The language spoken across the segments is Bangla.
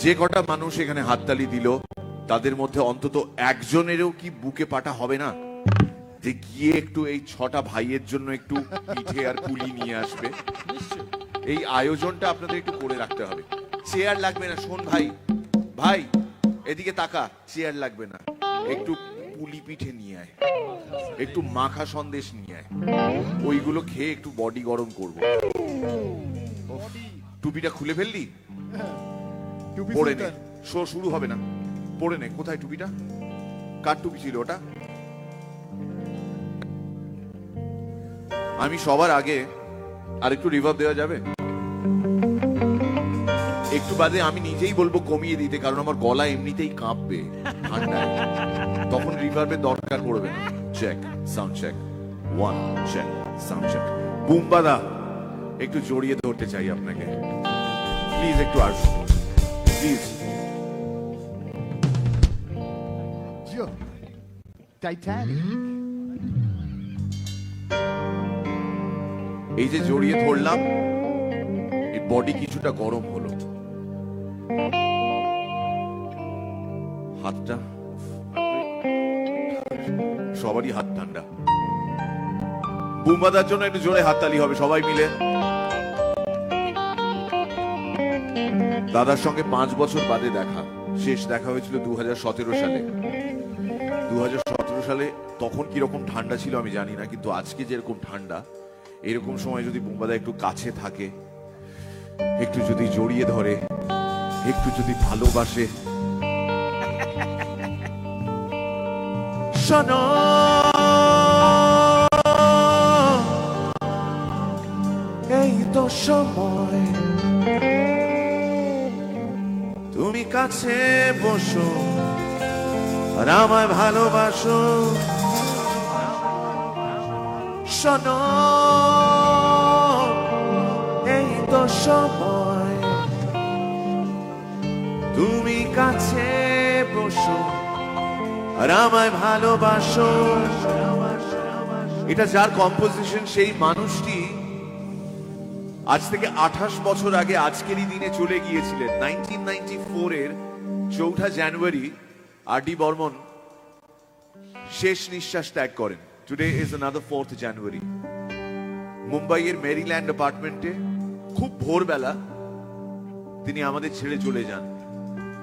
যে কটা মানুষ এখানে হাততালি দিল তাদের মধ্যে অন্তত একজনেরও কি বুকে পাটা হবে না যে গিয়ে একটু এই 6টা ভাইয়ের জন্য একটু পিঠে আর পুলি নিয়ে আসবে? এই আয়োজনটা আপনাদের একটু করে রাখতে হবে। চেয়ার লাগবে না, শোন ভাই, ভাই এদিকে তাকা, চেয়ার লাগবে না, একটু পুলি পিঠে নিয়ে আয়, একটু মাখা সন্দেশ নিয়ে আয়, ওইগুলো খেয়ে একটু বডি গরম করব। টুপিটা খুলে ফেললি? পরে নে, শো শুরু হবে না, পরে নে। কোথায় টুপিটা? কার টুপি ছিল ওটা? আমি সবার আগে আর একটু রিভার্ব দেওয়া যাবে? একটু বাদে আমি নিজেই বলবো কমিয়ে দিতে, কারণ আমার গলা এমনিতেই কাঁপবে ঠান্ডায়, তখন রিভার্বের দরকার পড়বে না। Check, sound check, 1 check, sound check. বুম্বাদা একটু জড়িয়ে ধরতে চাই আপনাকে, প্লিজ একটু আসুন, প্লিজ। এই যে জড়িয়ে ধরলাম, এই বডি কিছুটা গরম হলো, হাতটা, সবারই হাত ঠান্ডা। বুম্বাদার জন্য একটু জোরে হাততালি হবে সবাই মিলে। দাদার সঙ্গে 5 বছর বাদে দেখা, শেষ দেখা হয়েছিল 2017 সালে। 2017 সালে তখন কিরকম ঠান্ডা ছিল আমি জানি না, কিন্তু আজকে যেরকম ঠান্ডা, এরকম সময় যদি বুম্বাদা একটু কাছে থাকে, একটু যদি জড়িয়ে ধরে, একটু যদি ভালোবাসে, শোনো এই তো সময়, তুমি কাছে বসো আর আমায় ভালোবাসো। শোনো এই তো সময়, তুমি কাছে বসো আর আমায় ভালোবাসো। এটা যার কম্পোজিশন, সেই মানুষটি আজ থেকে 28 বছর আগে আজকেরই দিনে চলে গিয়েছিলেন। 1994 এর 4 জানুয়ারি আর.ডি. বর্মন শেষ নিঃশ্বাস ত্যাগ করেন। টুডে ইজ অ্যানাদার 4th জানুয়ারি। মুম্বাইয়ের মেরিল্যান্ড অ্যাপার্টমেন্টে খুব ভোরবেলা তিনি আমাদের ছেড়ে চলে যান।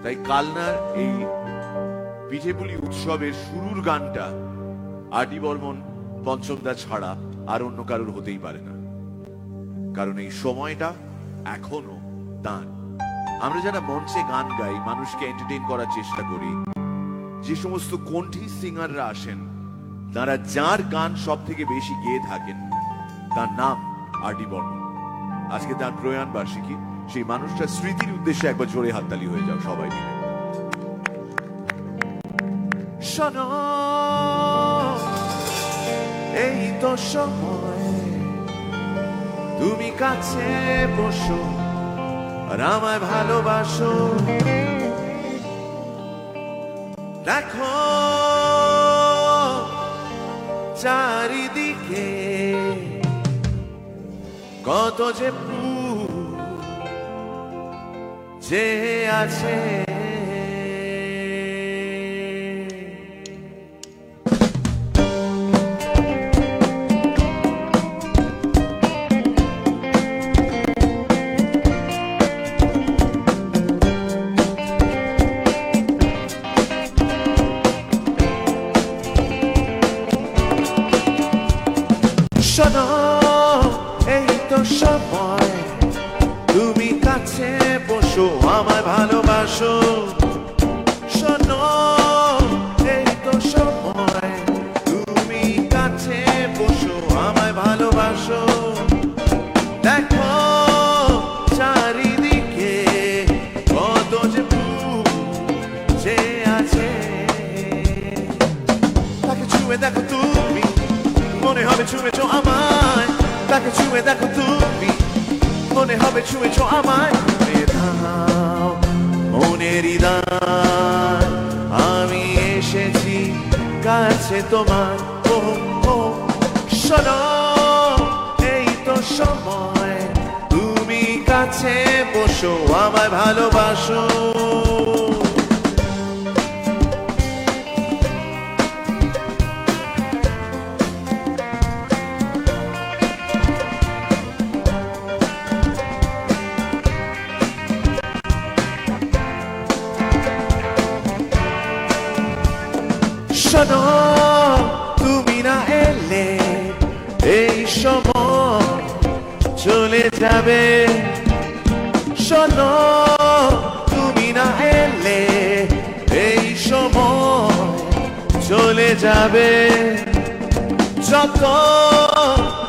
তাই কালনার এই পিঠেপুলি উৎসবের শুরুর গানটা আর.ডি. বর্মন পঞ্চমদা ছাড়া আর অন্য কারোর হতেই পারে না, কারণ এই সময়টা এখনো তার। আমরা যারা মঞ্চে গান গাই, মানুষকে এন্টারটেইন করার চেষ্টা করি, যে সমস্ত কণ্ঠী সিঙ্গাররা আসেন, তারা যার গান সব থেকে বেশি গেয়ে থাকেন তার নাম আর.ডি. বর্মন। আজকে তার প্রয়াণ বার্ষিকী। সেই মানুষটার স্মৃতির উদ্দেশ্যে একবার জোরে হাততালি হয়ে যাও সবাই মিলে। শোনো এই তো সময়, তুমি কাছে বসো আর আমায় ভালোবাসো। দেখো চারিদিকে কত যে ফুল যে আছে, শোনো এই তো সময়, তুমি কাছে বসো আমায় ভালোবাসো। শোনো এই তো সময়, তুমি কাছে বসো আমায় ভালোবাসো। দেখো চারিদিকে কত যে ফুল যে আছে, তাকে ছুঁয়ে দেখো তুমি, মনে হবে ছুঁয়েছো আমায়। তাকে ছুঁয়ে দেখো তুমি, মনে হবে ছুঁয়েছো আমায়। দাও মনের হৃদয়, আমি এসেছি কাছে তোমার। ও ও শোনো এই তো সময়, তুমি কাছে বসো আমায় ভালোবাসো। যাবে। শোনো, তুমি না এলে এই সময় চলে যাবে। যত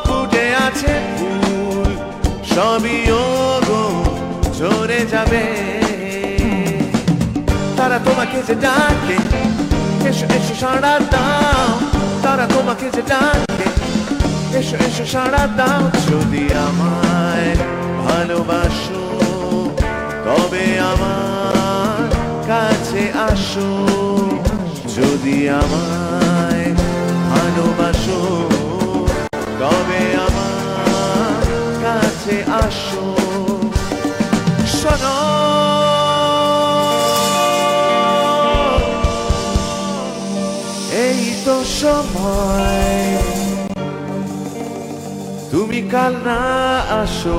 ফুটে আছে ফুল সবই ওগো ঝরে যাবে। তারা তোমাকে যে ডাকে, এসো এসো সাড়া দাও। তারা তোমাকে যে ডাকে, এসো এসো সাড়া দাও। যদি আমায় ভালোবাসো তবে আমার কাছে আসো। যদি আমায় ভালোবাসো তবে আমার কাছে আসো। শোনো, এই তো সময়, তুমি কাল না আসো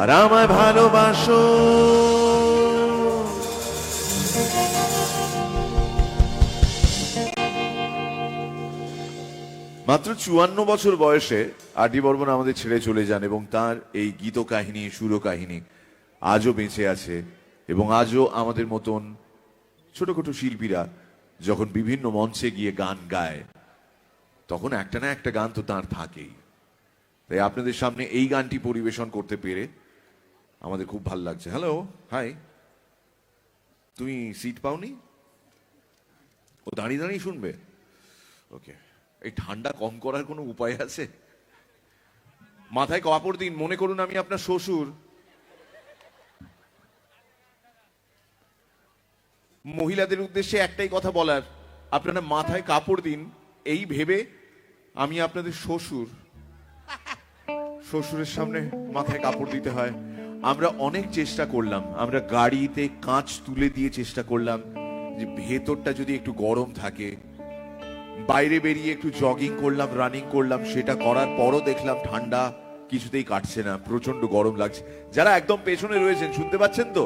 আর আমায় ভালোবাসো। মাত্র 54 বছর বয়সে আর ডি বর্মন আমাদের ছেড়ে চলে যান এবং তার এই গীত কাহিনী, সুর কাহিনী আজও বেঁচে আছে। এবং আজও আমাদের মতন ছোটখাটো শিল্পীরা যখন বিভিন্ন মঞ্চে গিয়ে গান গায়, তখন একটা না একটা গান তো তার থাকেই। তাই আপনাদের সামনে এই গানটি পরিবেশন করতে পেরে আমাদের খুব ভালো লাগছে। হ্যালো, হাই, তুমি সিট পাওনি? ও দাঁড়িয়ে দাঁড়িয়ে শুনবে? ওকে। এই ঠান্ডা কম করার কোনো উপায় আছে? মাথায় কাপড় দিন, মনে করুন আমি আপনার শ্বশুর। মহিলাদের উদ্দেশ্যে একটাই কথা বলার, আপনারা মাথায় কাপড় দিন এই ভেবে আমি আপনাদের শ্বশুর। শ্বশুরের সামনে মাথায় কাপড় দিতে হয়। আমরা অনেক চেষ্টা করলাম, আমরা গাড়িতে কাঁচ তুলে দিয়ে চেষ্টা করলাম যে ভেতরটা যদি একটু গরম থাকে। বাইরে বেরিয়ে একটু জগিং করলাম, রানিং করলাম, সেটা করার পরও দেখলাম ঠান্ডা কিছুতেই কাটছে না, প্রচন্ড গরম লাগছে। যারা একদম পেছনে রয়েছেন শুনতে পাচ্ছেন তো?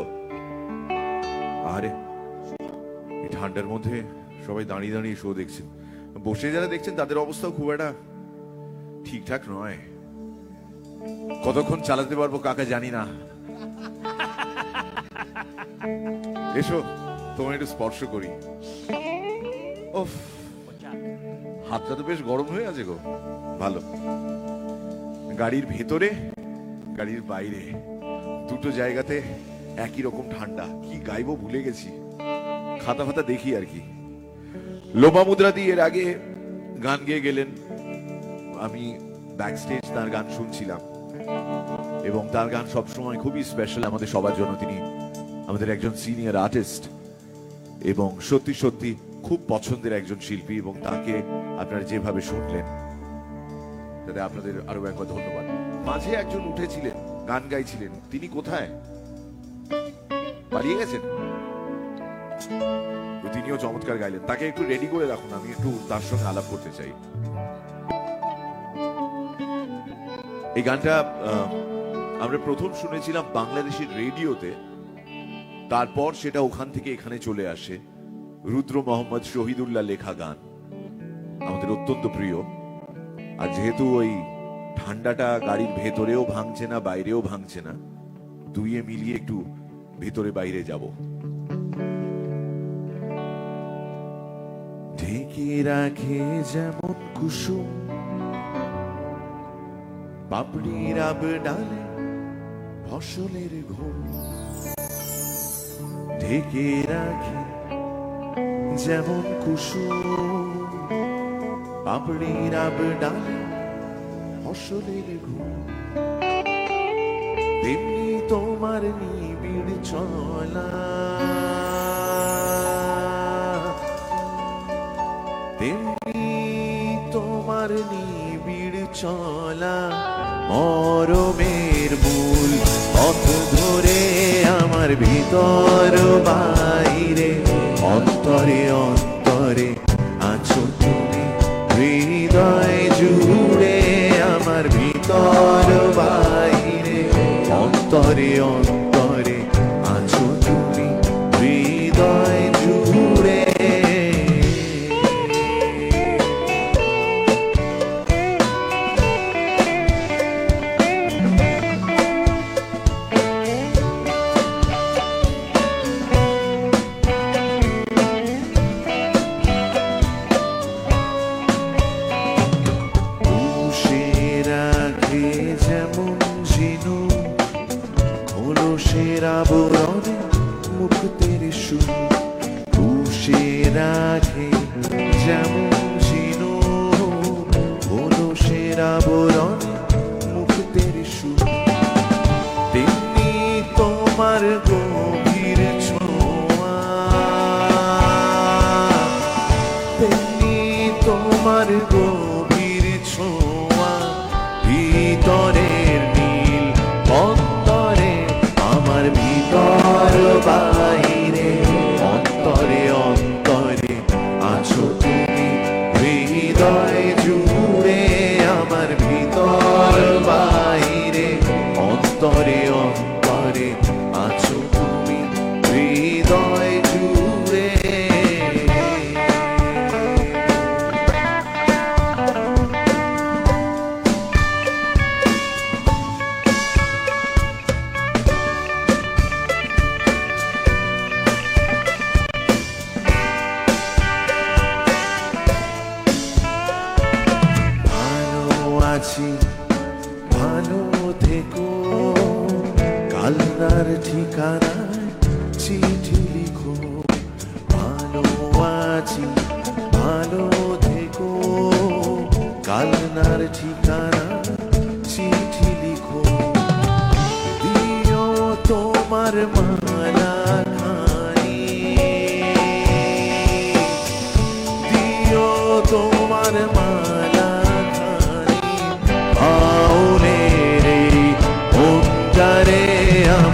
আরে এই ঠান্ডার মধ্যে সবাই দাঁড়িয়ে দাঁড়িয়ে শো দেখছেন। বসে যারা দেখছেন তাদের অবস্থাও খুব একটা ঠিকঠাক নয়। কতক্ষণ চালাতে পারবো কাকা জানি না। এসো তোমার একটু স্পর্শ করি। ওফ, হাতটা তো বেশ গরম হয়ে আছে গো। ভালো। গাড়ির ভেতরে, গাড়ির বাইরে, দুটো জায়গাতে একই রকম ঠান্ডা। কি গাইবো ভুলে গেছি, খাতা ফাতা দেখি আর কি। লোপামুদ্রা দিয়ে এর আগে গান গেয়ে গেলেন। আমি ব্যাক স্টেজ তার গান শুনছিলাম এবং তার গান সবসময় খুবই স্পেশাল আমাদের সবার জন্য। তিনি আমাদের একজন সিনিয়র আর্টিস্ট এবং সত্যি সত্যি খুব পছন্দের একজন শিল্পী, এবং তাকে আপনারা যেভাবে শুনলেন তাতে আপনাদের আরো একবার ধন্যবাদ। মাঝে একজন উঠেছিলেন, গান গাইছিলেন, তিনি কোথায়? পালিয়ে গেছেন? তিনিও চমৎকার গাইলেন, তাকে একটু রেডি করে রাখুন, আমি একটু তার সঙ্গে আলাপ করতে চাই। এই গানটা আমরা প্রথম শুনেছিলাম বাংলাদেশের রেডিওতে, তারপর সেটা ওখান থেকে এখানে চলে আসে। রুদ্র মোহাম্মদ শহীদুল্লাহ লেখা গান, আমাদের অত্যন্ত প্রিয়। আর যেহেতু ওই ঠান্ডাটা গাড়ির ভেতরেও ভাঙছে না, বাইরেও ভাঙছে না, দুইয়ে মিলিয়ে একটু ভেতরে বাইরে যাব। ঢেকে রাখে যেমন কুসুম পাপড়ির আব ডালে ফসলের ঘুম, ঢেকে রাখে যেমন কুসুম পাপড়ির আব ডালে ফসলের ঘুম, তেমনি তোমার নিবিড় চলা, তেমনি তোমার নিবিড় চলা, মরমের মূল পথ ধরে আমার ভিতর বাইরে, অন্তরে অন্তরে আছো তুমি, হৃদয় জুড়ে আমার ভিতর বাইরে, অন্তরে অন্তরে আছো তুমি, হৃদয় জুড়ে। ঝিনু খোলসের আবরণে মুক্তের সুর পুষে রাখে যেমন ঝিনু খোলসের আবরণে মুক্তের সুর তেমনি তোমার গভীর ছোঁয়া তেমনি তোমার গভীর ছোঁয়া ভিতরের নীল অন্তরে আমার ভিতর বাইরে অন্তরে অন্তরে আছো তুমি হৃদয় জুড়ে আমার ভিতর বাইরে অন্তরে অন্তরে আছো তুমি হৃদয় জুড়ে আছি ভালো থেকো কালনার ঠিকানায় চিঠি লিখো ভালো আছি ভালো থেকো কালনার ঠিকানা চিঠি লিখো দিও তোমার মালা খানি দিও তোমার মালা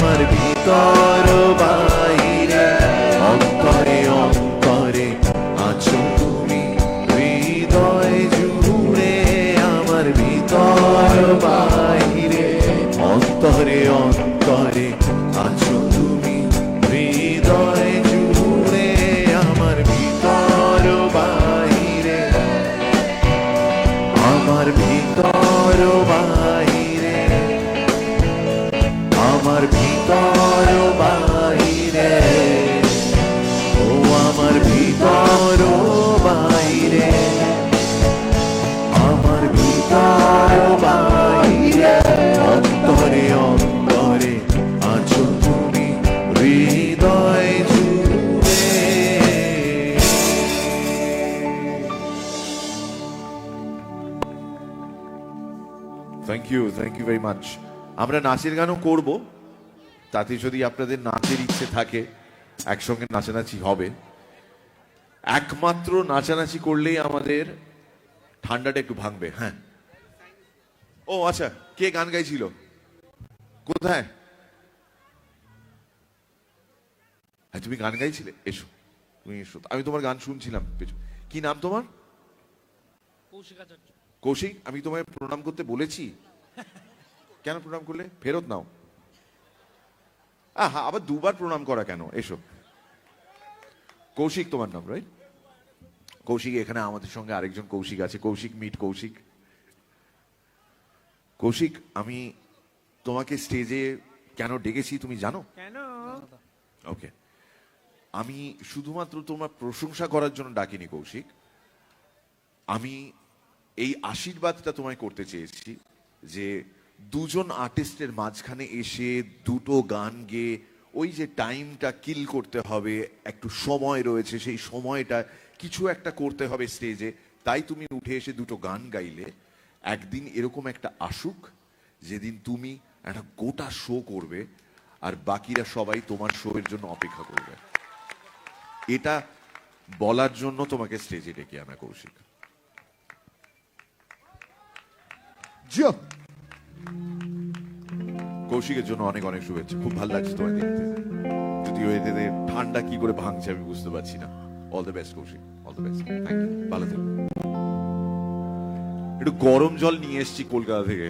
আমার ভিতর বাইরে অন্তরে অন্তরে আছো তুমি হৃদয় জুড়ে আমার ভিতর বাইরে অন্তরে অন্তরে আছো তুমি হৃদয় জুড়ে আমার ভিতর বাইরে আমার ভিতর বাইরে আমার ভিতর বাইরে ও আমার ভিতর বাইরে আমার ভিতর বাইরে অন্তরে অন্তরে আছো তুমি হৃদয় জুড়ে থ্যাংক ইউ ভেরি মাচ আমরা নাচের গানও করব তাতে যদি আপনাদের নাচের ইচ্ছে থাকে একসঙ্গে নাচানাচি হবে একমাত্র নাচানাচি করলেই আমাদের ঠান্ডাটা একটু ভাঙবে হ্যাঁ ও আচ্ছা কে গান গাইছিল কোথায় হ্যাঁ তুমি গান গাইছিলে এসো তুমি এসো আমি তোমার গান শুনছিলাম কি নাম তোমার কৌশিক আমি তোমায় প্রণাম করতে বলেছি কেন প্রণাম করলে ফেরত নাও হ্যাঁ আবার দুবার প্রণাম করা কেন এসো কৌশিক তোমার নাম রাইট কৌশিক এখানে আমাদের সঙ্গে আরেকজন কৌশিক আছে কৌশিক মিট কৌশিক কৌশিক আমি তোমাকে স্টেজে কেন ডেকেছি তুমি জানো কেন ওকে আমি শুধুমাত্র তোমার প্রশংসা করার জন্য ডাকিনি কৌশিক আমি এই আশীর্বাদটা তোমায় করতে চেয়েছি যে দুজন আর্টিস্টের মাঝখানে এসে দুটো গান গেয়ে ওই যে টাইমটা কিল করতে হবে একটু সময় রয়েছে সেই সময়টা কিছু একটা করতে হবে স্টেজে তাই তুমি উঠে এসে দুটো গান গাইলে একদিন এরকম একটা আসুক যেদিন তুমি একটা গোটা শো করবে আর বাকিরা সবাই তোমার শো এর জন্য অপেক্ষা করবে এটা বলার জন্য তোমাকে স্টেজে ডেকে আনা কৌশিক কৌশিকের জন্য অনেক অনেক শুভেচ্ছা খুব ভালো লাগছে তোমায় দেখতে যদিও এতে ঠান্ডা কি করে ভাঙছে আমি বুঝতে পারছি না all the best Kaushik all the best thank you ভালো থেকো একটু গরম জল নিয়ে এসেছি কলকাতা থেকে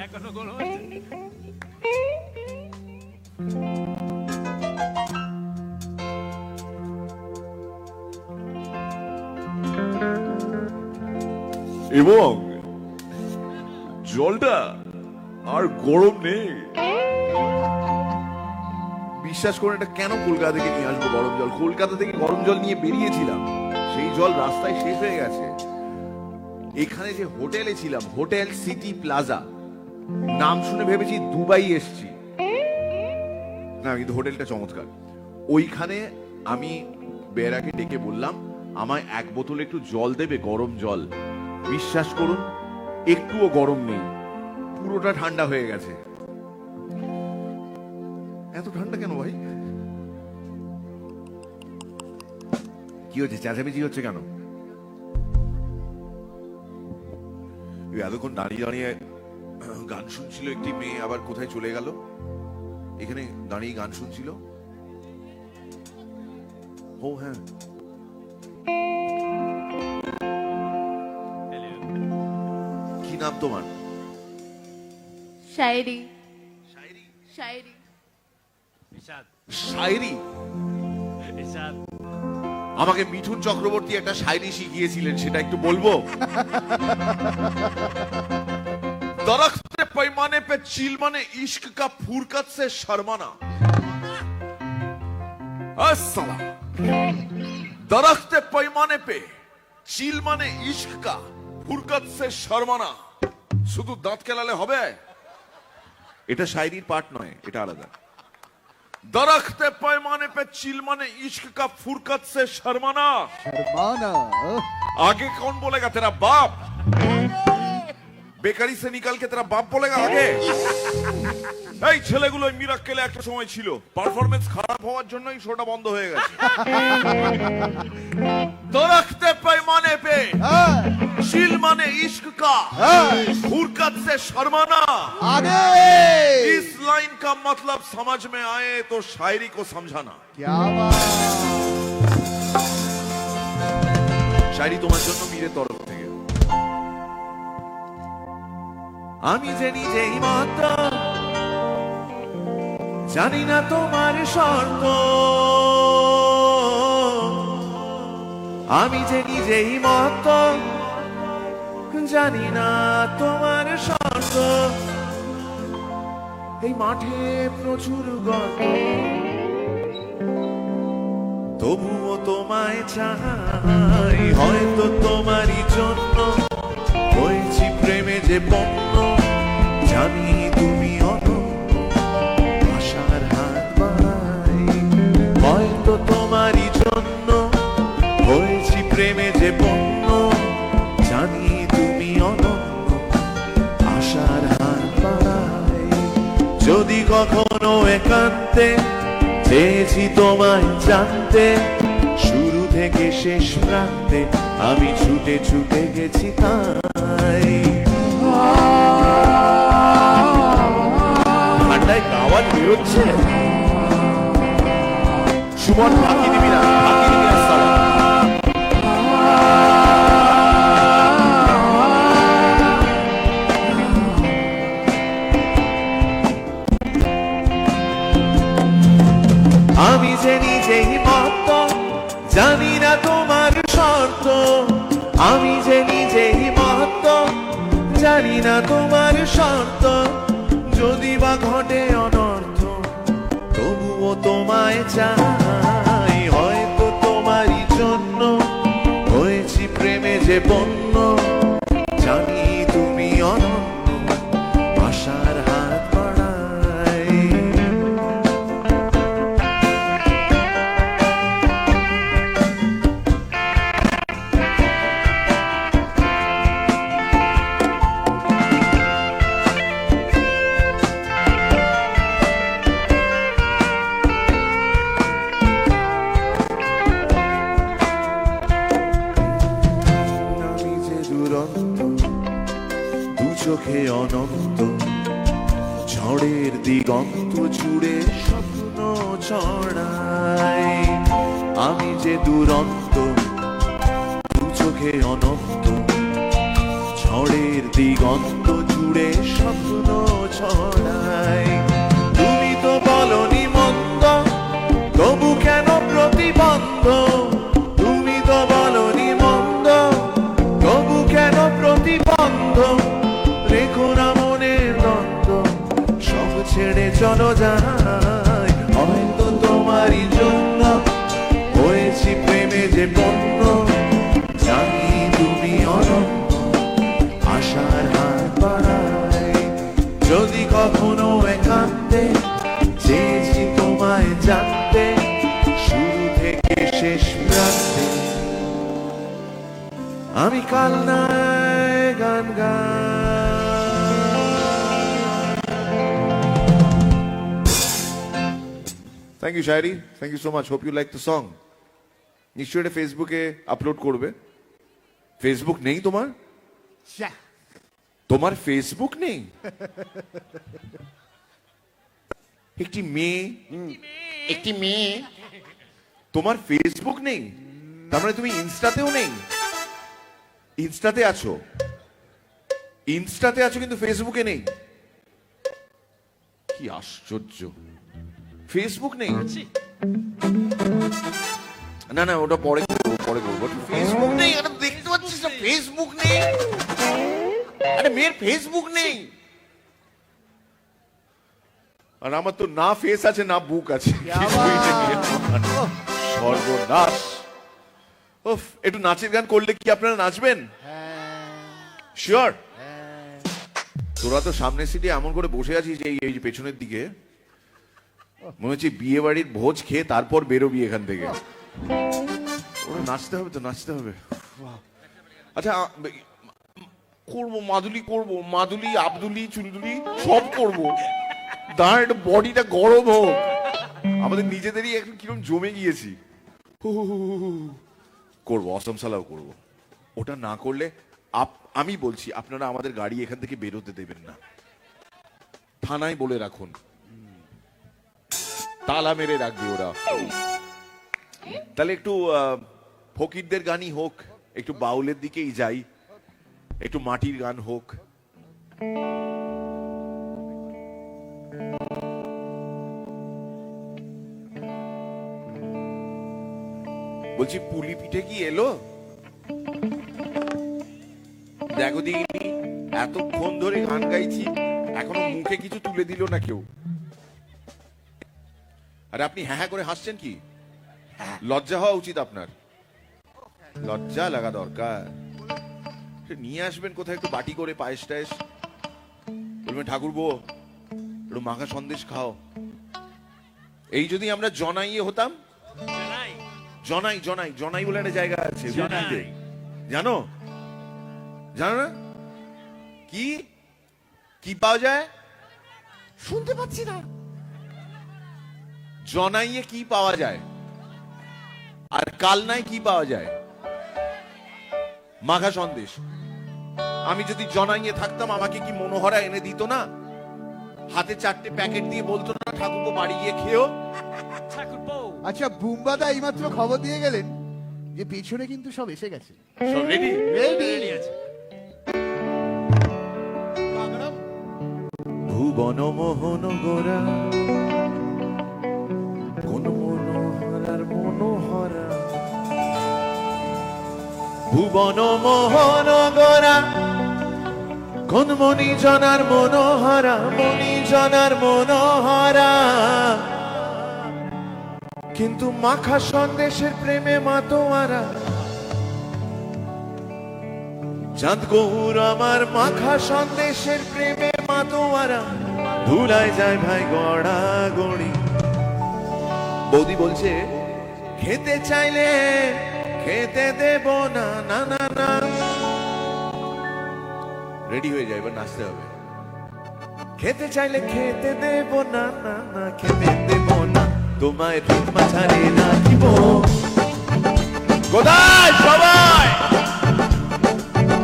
এখনো গরম আছে এবং জলটা আর গরম নেই বিশ্বাস করে এটা কেন কলকাতা থেকে নিয়ে আসবো গরম জল কলকাতা থেকে গরম জল নিয়ে বেরিয়েছিলাম সেই জল রাস্তায় শেষ হয়ে গেছে এখানে যে হোটেলে ছিলাম হোটেল সিটি প্লাজা নাম শুনে ভেবেছি দুবাই এসছি, না কিন্তু হোটেলটা চমৎকার। ওইখানে আমি বেরাকে ডেকে বললাম আমায় এক বোতল একটু জল দেবে, গরম জল। বিশ্বাস করুন একটুও গরম নেই, পুরোটা ঠান্ডা হয়ে গেছে। এত ঠান্ডা কেন ভাই? কি হচ্ছে, চেঁচামেচি হচ্ছে কেন? এতক্ষণ দাঁড়িয়ে দাঁড়িয়ে গান শুনছিল একটি মেয়ে, আবার কোথায় চলে গেল? এখানে দাঁড়িয়ে গান শুনছিল। ও হ্যাঁ, কি নাম তোমার? শায়রি। শায়রি। শায়রি। ইশাদ। শায়রি? ইশাদ। আমাকে মিঠুন চক্রবর্তী একটা শায়রি শিখিয়েছিলেন, সেটা একটু বলবো? दरख्त पैमाने पे चील माने इश्क का फुरकत से शर्माना। अस्सलाम। दरख्त पैमाने पे चील माने इश्क का फुरकत से शर्माना। শুধু দাঁত কেলালে হবে? এটা শায়রির পার্ট নয়, এটা আলাদা। दरख्त पैमाने पे चील माने इश्क का फुरकत से शर्माना। शर्माना। आगे कौन बोलेगा? तेरा बाप। বেকারি সে নিকাল কে তেরা বাপ বলেগা আগে? এই ছেলেগুলো মিরাক্কেলে একটা সময় ছিল, পারফরম্যান্স খারাপ হওয়ার জন্যই শোটা বন্ধ হয়ে গেছে। দরख्ते पैमाने पे शील माने इश्क का फुरकत से शर्माना। आगे इस लाइन का मतलब समझ में आए तो शायरी को समझाना। क्या बात। শায়রি তোমার জন্য মীরের তরফ থেকে। আমি যে নিজেই মত জানি না তোমার শর্ত, আমি যে নিজেই মত জানি না তোমার শর্ত। এই মাঠে প্রচুর গর্ত, তবুও তোমায় চাই, হয়তো তোমারই জন্য হয়েছি প্রেমে যে পণ্য। জানি তুমি অনন্য, আশার হাত বাড়াই, হয়তো তোমারই জন্য হয়েছি প্রেমে যে পণ্য। জানি তুমি অনন্য, আশার হাত বাড়াই। যদি কখনো একান্তে চেয়েছি তোমায় জানতে, শুরু থেকে শেষ প্রান্তে আমি ছুটে ছুটে গেছি তাই। ঠান্ডায় আওয়াজ বেরোচ্ছে। সুমন ফাঁকি দিবি না, ফাঁকি দিবি না সালা। আমি যে নিজেই মত জানি না তোমার শর্ত, আমি যে নিজেই মত জানি না তোমার শর্ত। যদি বা ঘটে অনর্থ তবুও তোমায় চাই, হয়তো তোমারই জন্য হয়েছি প্রেমে যে পণ্য। জানি তুমি অনন্য, আশার হাত বাড়াই। চোখে অনন্ত ঝড়ের দিগন্ত জুড়ে স্বপ্ন ছড়াই। আমি যে দুরন্ত দু চোখে অনন্ত ঝড়ের দিগন্ত জুড়ে স্বপ্ন ছড়াই। তুমি তো বলনি মন্দ, তবু কেন প্রতিবন্ধ? তুমি তো বলনি মন্দ, তবু কেন প্রতিবন্ধ? রেখো না মনের দ্বন্দ্ব, সব ছেড়ে চলো যাই, হয়তো তোমারই জন্য হয়েছি প্রেমে যে পণ্য। জানি তুমি অনন্য, আশার হাত বাড়াই, যদি কখনো একান্তে চেয়েছি তোমায় জানতে, শুরু থেকে শেষ প্রান্তে আমি কালনায় গান thank you Shayari, thank you so much. Hope you like the song. নিশ্চয়ই এটা ফেসবুকে আপলোড করবে। ফেসবুক নেই তোমার? তোমার ফেসবুক নেই? একটি মেয়ে তোমার ফেসবুক নেই, তার মানে তুমি ইনস্টাতেও নেই? ইনস্টাতে আছো কিন্তু ফেসবুকে নেই, কি আশ্চর্য। ফেসবুক নেই? না না, ওটা পরে করবো। ফেসবুক নেই, দেখতে পাচ্ছিস না ফেসবুক নেই? আরে মেয়ের ফেসবুক নেই, আর আমার তো না ফেস আছে না বুক আছে, সর্বনাশ। উফ, একটু নাচের গান করলে কি আপনারা নাচবেন? শিওর? তোরা তো সামনের সিটে এমন করে বসে আছিস এই যে পেছনের দিকে, মনে হচ্ছে বিয়ে বাড়ির ভোজ খেয়ে তারপর বেরোবি এখান থেকে। ওরা নাচতে হবে তো, নাচতে হবে। আচ্ছা করবো, মাদুলি আবদুলি চুলদুলি সব করবো, দাঁড় বডিটা গরম হোক। আমাদের নিজেদেরই একটু কিরকম জমে গিয়েছি। করবো, অসম সালাও করবো। ওটা না করলে আমি বলছি আপনারা আমাদের গাড়ি এখান থেকে বেরোতে দেবেন না, থানায় বলে রাখুন, তালা মেরে রাখবে ওরা। তাহলে একটু ফকিরদের গানই হোক, একটু বাউলের দিকেই যাই, একটু মাটির গান হোক। বলছি পুলি পিঠে কি এলো? দেখো দিদি, এতক্ষণ ধরে গান গাইছি, এখনো মুখে কিছু তুলে দিল না কেউ। আরে আপনি হ্যাঁ করে হাসছেন কি? লজ্জা হওয়া উচিত আপনার, লজ্জা লাগা দরকার। নিয়ে আসবেন কোথায় একটু বাটি করে পায়েস টায়েস, বলবেন ঠাকুরপো একটু মাখা সন্দেশ খাও। এই যদি আমরা জনাইয়ে হতাম, জনাই বলে একটা জায়গা আছে, জানো না? কি পাওয়া যায় শুনতে পাচ্ছি না। জনাইয়ে কি পাওয়া যায় আর কালনায় কি পাওয়া যায়? মাখা সন্দেশ। আমি যদি জনাইয়ে থাকতাম আমাকে কি মনোহরা এনে দিত না? হাতে 4টে প্যাকেট দিয়ে বলতো না ঠাকুরপো বাড়ি গিয়ে খেও? আচ্ছা, বুম্বাদা এইমাত্র খবর দিয়ে গেলেন যে পেছনে কিন্তু সব এসে গেছে, সব রেডি আছে। ভুবন মোহন গোরা, কোন মনোহরার মনোহরা। ভুবন মোহন গোরা, কোন মনি জনার মনোহরা, মনি জনার মনোহরা। কিন্তু মাখা সন্দেশের প্রেমে মাতোয়ারা। চাঁদ গৌর আমার মাখা সন্দেশের প্রেমে মাতোয়ারা, ধুলায় যায় ভাই গড়া গড়ি। বৌদি বলছে খেতে চাইলে খেতে দেব না, না না না। রেডি হয়ে যায়, এবার নাচতে হবে। খেতে চাইলে খেতে দেব না, না না খেতে দেব না, তোমায় রূপ মাঝারে রাখিব। কোথায় সবাই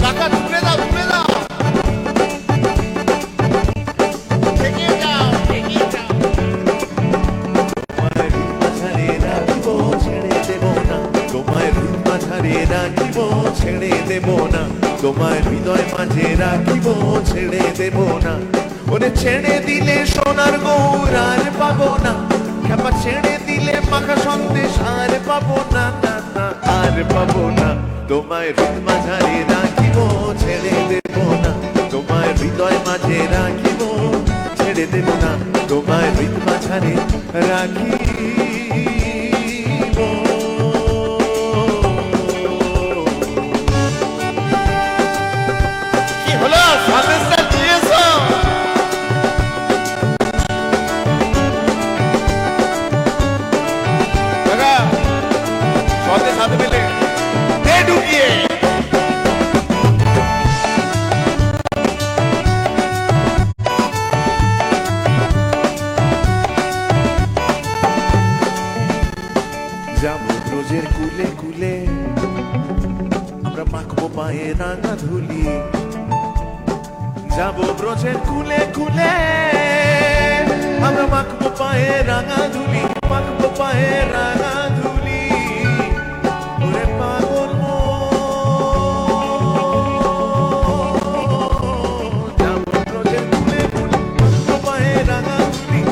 টাকা তুলে দাও, তুলে দাও, এগিয়ে যাও, এগিয়ে যাও। তোমায় রূপ মাঝারে রাখিব, ছেড়ে দেব না, তোমায় রূপ মাঝারে রাখিব, ছেড়ে দেব না, তোমায় হৃদয় মাঝে রাখিব, ছেড়ে দেব না। ওরে ছেড়ে দিলে সোনার গৌর আর পাবো না, খেপা ছেড়ে দিলে মাখা সন্দেশ আর পাবো না, না না আর পাবো না। তোমায় হৃদ মাঝারে রাখিব, ছেড়ে দেব না, তোমায় হৃদয় মাঝে রাখিব, ছেড়ে দেব না, তোমায় হৃদ মাঝারে রাখিব। কি হলো, সন্দেশটা দিয়েছো? পায়ে রাঙা ধুলি, যাবো ব্রজের কুলে কুলে, আমরা মাখবো পায়ে রাঙা ধুলি, মাখবো পায়ে রাঙা ধুলি। ওরে পাগল মন, যাবো ব্রজের কুলে কুলে, মাখবো পায়ে রাঙা ধুলি।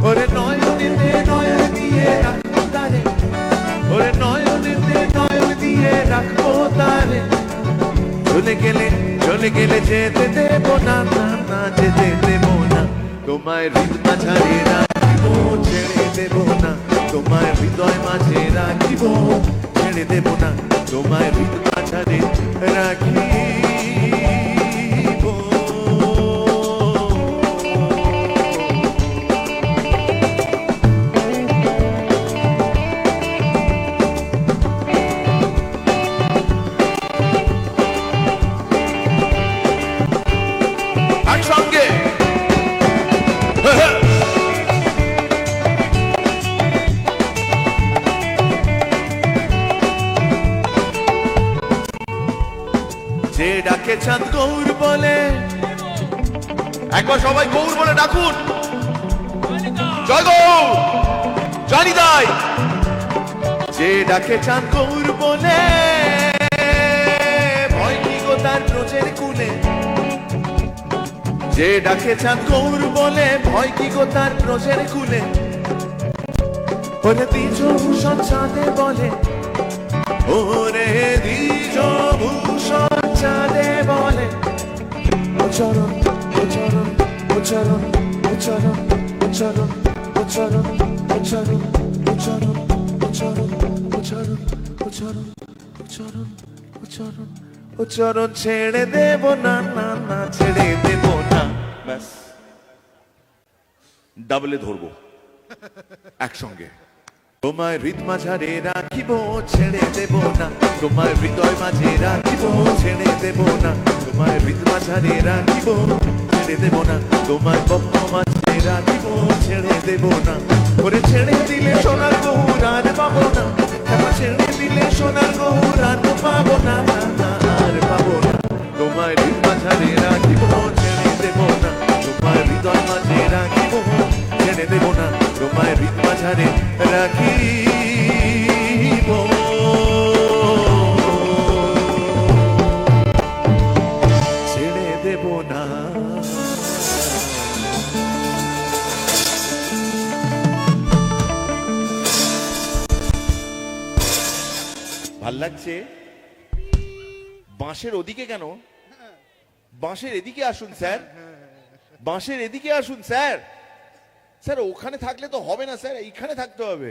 ওরে নয়নেতে নয়ন দিয়ে রাখবো তারে, ওরে নয়নেতে নয়ন দিয়ে রাখবো তারে। চলে গেলে যেতে দেব না, না না যেতে দেব না, তোমায় হৃদ মাঝারে রাখিব, ছেড়ে দেব না, তোমায় হৃদয় মাঝে রাখিব, ছেড়ে দেব না, তোমায় হৃদ মাঝারে রাখিব। একসঙ্গে যে ডাকে চাঁদ গৌর বলে, একবার সবাই গৌর বলে ডাকুন, জয় গৌর, জয় নিতাই। যে ডাকে চাঁদ গৌর বলে, ভয় কি গো তার ব্রজের কুলে। যে ডাকে চাঁদ গৌর বলে, ভয় কি গো তার ব্রজের কুলে। ওরে দ্বিজ ভূষণ চাঁদে বলে, ওরে দ্বিজ ভূষণ চাঁদে বলে, ও চরণ ও চরণ ও চরণ ও চরণ ও চরণ ও চরণ ও চরণ ও চরণ ও চরণ ও চরণ ও চরণ ও চরণ ও চরণ ও চরণ ছেড়ে দেব না, না না ছেড়ে দেব না। ব্যাস ডাবলে ধরবো একসঙ্গে। তোমায় হৃদ মাঝারে রাখিব, ছেড়ে দেব না, তোমায় হৃদয় মাঝে রাখিব, ছেড়ে দেব না, তোমায় হৃদ মাঝারে রাখিব, ছেড়ে দেব না, তোমায় বক্ষ মাঝে রাখিব, ছেড়ে দেব না। ওরে ছেড়ে দিলে সোনার গৌর আর পাবো না, ছেড়ে দিলে সোনার গৌর আর পাবো না, আর পাবো না। তোমায় হৃদ মাঝারে রাখিব, ছেড়ে দেব না, তোমায় হৃদয় মাঝে রাখিব, ছেড়ে দেব না, তোমায় হৃদ মাঝারে রাখিব। ছেড়ে দেব না। ভাল লাগছে? বাঁশের ওদিকে কেন? বাঁশের এদিকে আসুন স্যার, বাঁশের এদিকে আসুন স্যার। স্যার ওখানে থাকলে তো হবে না স্যার, এইখানে থাকতে হবে।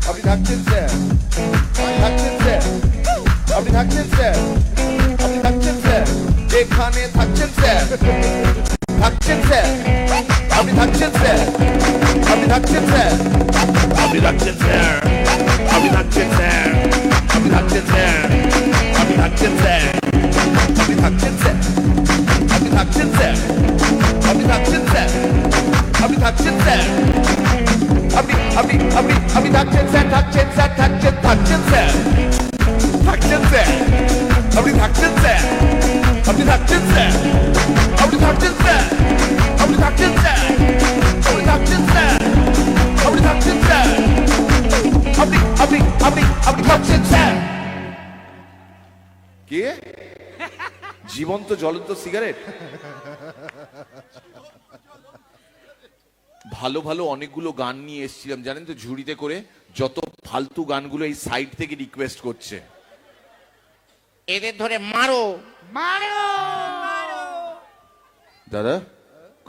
আপনি থাকছেন স্যার, আপনি থাকছেন স্যার, আপনি থাকছেন স্যার, আপনি থাকছেন স্যার, এখানে থাকছেন স্যার, থাকছেন স্যার, আপনি থাকছেন স্যার, আপনি থাকছেন স্যার, আপনি থাকছেন স্যার, আপনি থাকছেন স্যার, আপনি থাকছেন স্যার, আপনি থাকছেন স্যার, আপনি থাকছেন স্যার, আপনি থাকছেন স্যার, আপনি থাকছেন স্যার, আপনি থাকছেন স্যার, আপনি আপনি আপনি আপনি থাকছেন স্যার, থাকছেন স্যার, থাকছেন থাকছেন স্যার, থাকছেন স্যার, আপনি থাকছেন স্যার, আপনি থাকছেন স্যার, আপনি থাকছেন স্যার, আপনি থাকছেন স্যার, আপনি থাকছেন স্যার, আপনি থাকছেন স্যার, আপনি আপনি আপনি আপনি থাকছেন স্যার। কে? জীবন্ত জ্বলন্ত সিগারেট। ভালো ভালো অনেকগুলো গান নিয়ে এসেছিলাম জানেন তো, ঝুড়িতে করে। যত ফালতু গানগুলো এই সাইড থেকে রিকোয়েস্ট করছে, এদের ধরে মারো। দাদা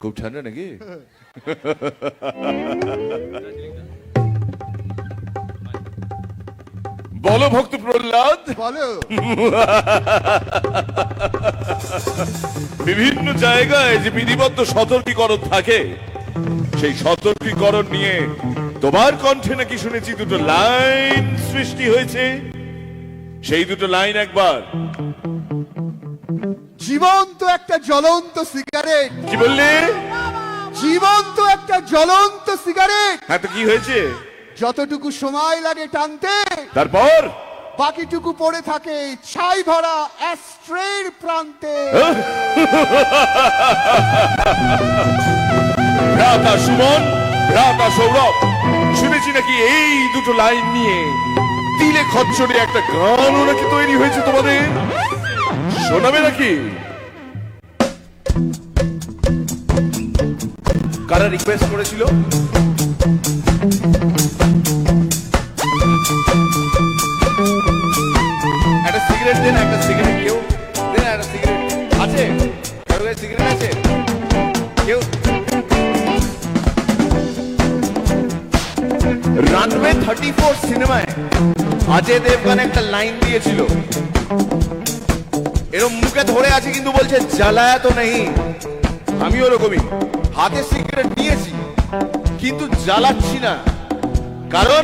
খুব ঠান্ডা নাকি? বলো ভক্ত প্রহ্লাদ, বলো। বিভিন্ন জায়গায় যে বিধিবদ্ধ সতর্কীকরণ থাকে, সেই সতর্কীকরণ নিয়ে তোমার কণ্ঠে নাকি শুনেছি দুটো লাইন সৃষ্টি হয়েছে। সেই দুটো লাইন একবার। জীবন্ত একটা জ্বলন্ত সিগারেট। কি বললে? জীবন্ত একটা জ্বলন্ত সিগারেট। হ্যাঁ তো কি হয়েছে? যতটুকু সময় লাগে টানতে, তারপর বাকিটুকু পড়ে থাকে ছাই ভরা অ্যাস্ট্রের প্রান্তে। রাধা সুমন, রাধা সৌরভ, শুনেছি নাকি এই দুটো লাইন নিয়ে তিলে খচ্চরে একটা গানও নাকি তৈরি হয়েছে তোমাদের, শোনাবে নাকি? কারা রিকোয়েস্ট করেছিল? একটা সিগারেট দেন, একটা সিগারেট কেউ দেন, একটা সিগারেট আছে? কারো কাছে সিগারেট আছে? কেউ? রানওয়ে 34 সিনেমায় অজয় দেবগন একটা লাইন দিয়েছিল, এরকম মুখে ধরে আছে কিন্তু বলছে জ্বালায়া তো নেই। আমি ওরকমই হাতে সিগারেট নিয়েছি কিন্তু জ্বালাচ্ছি না, কারণ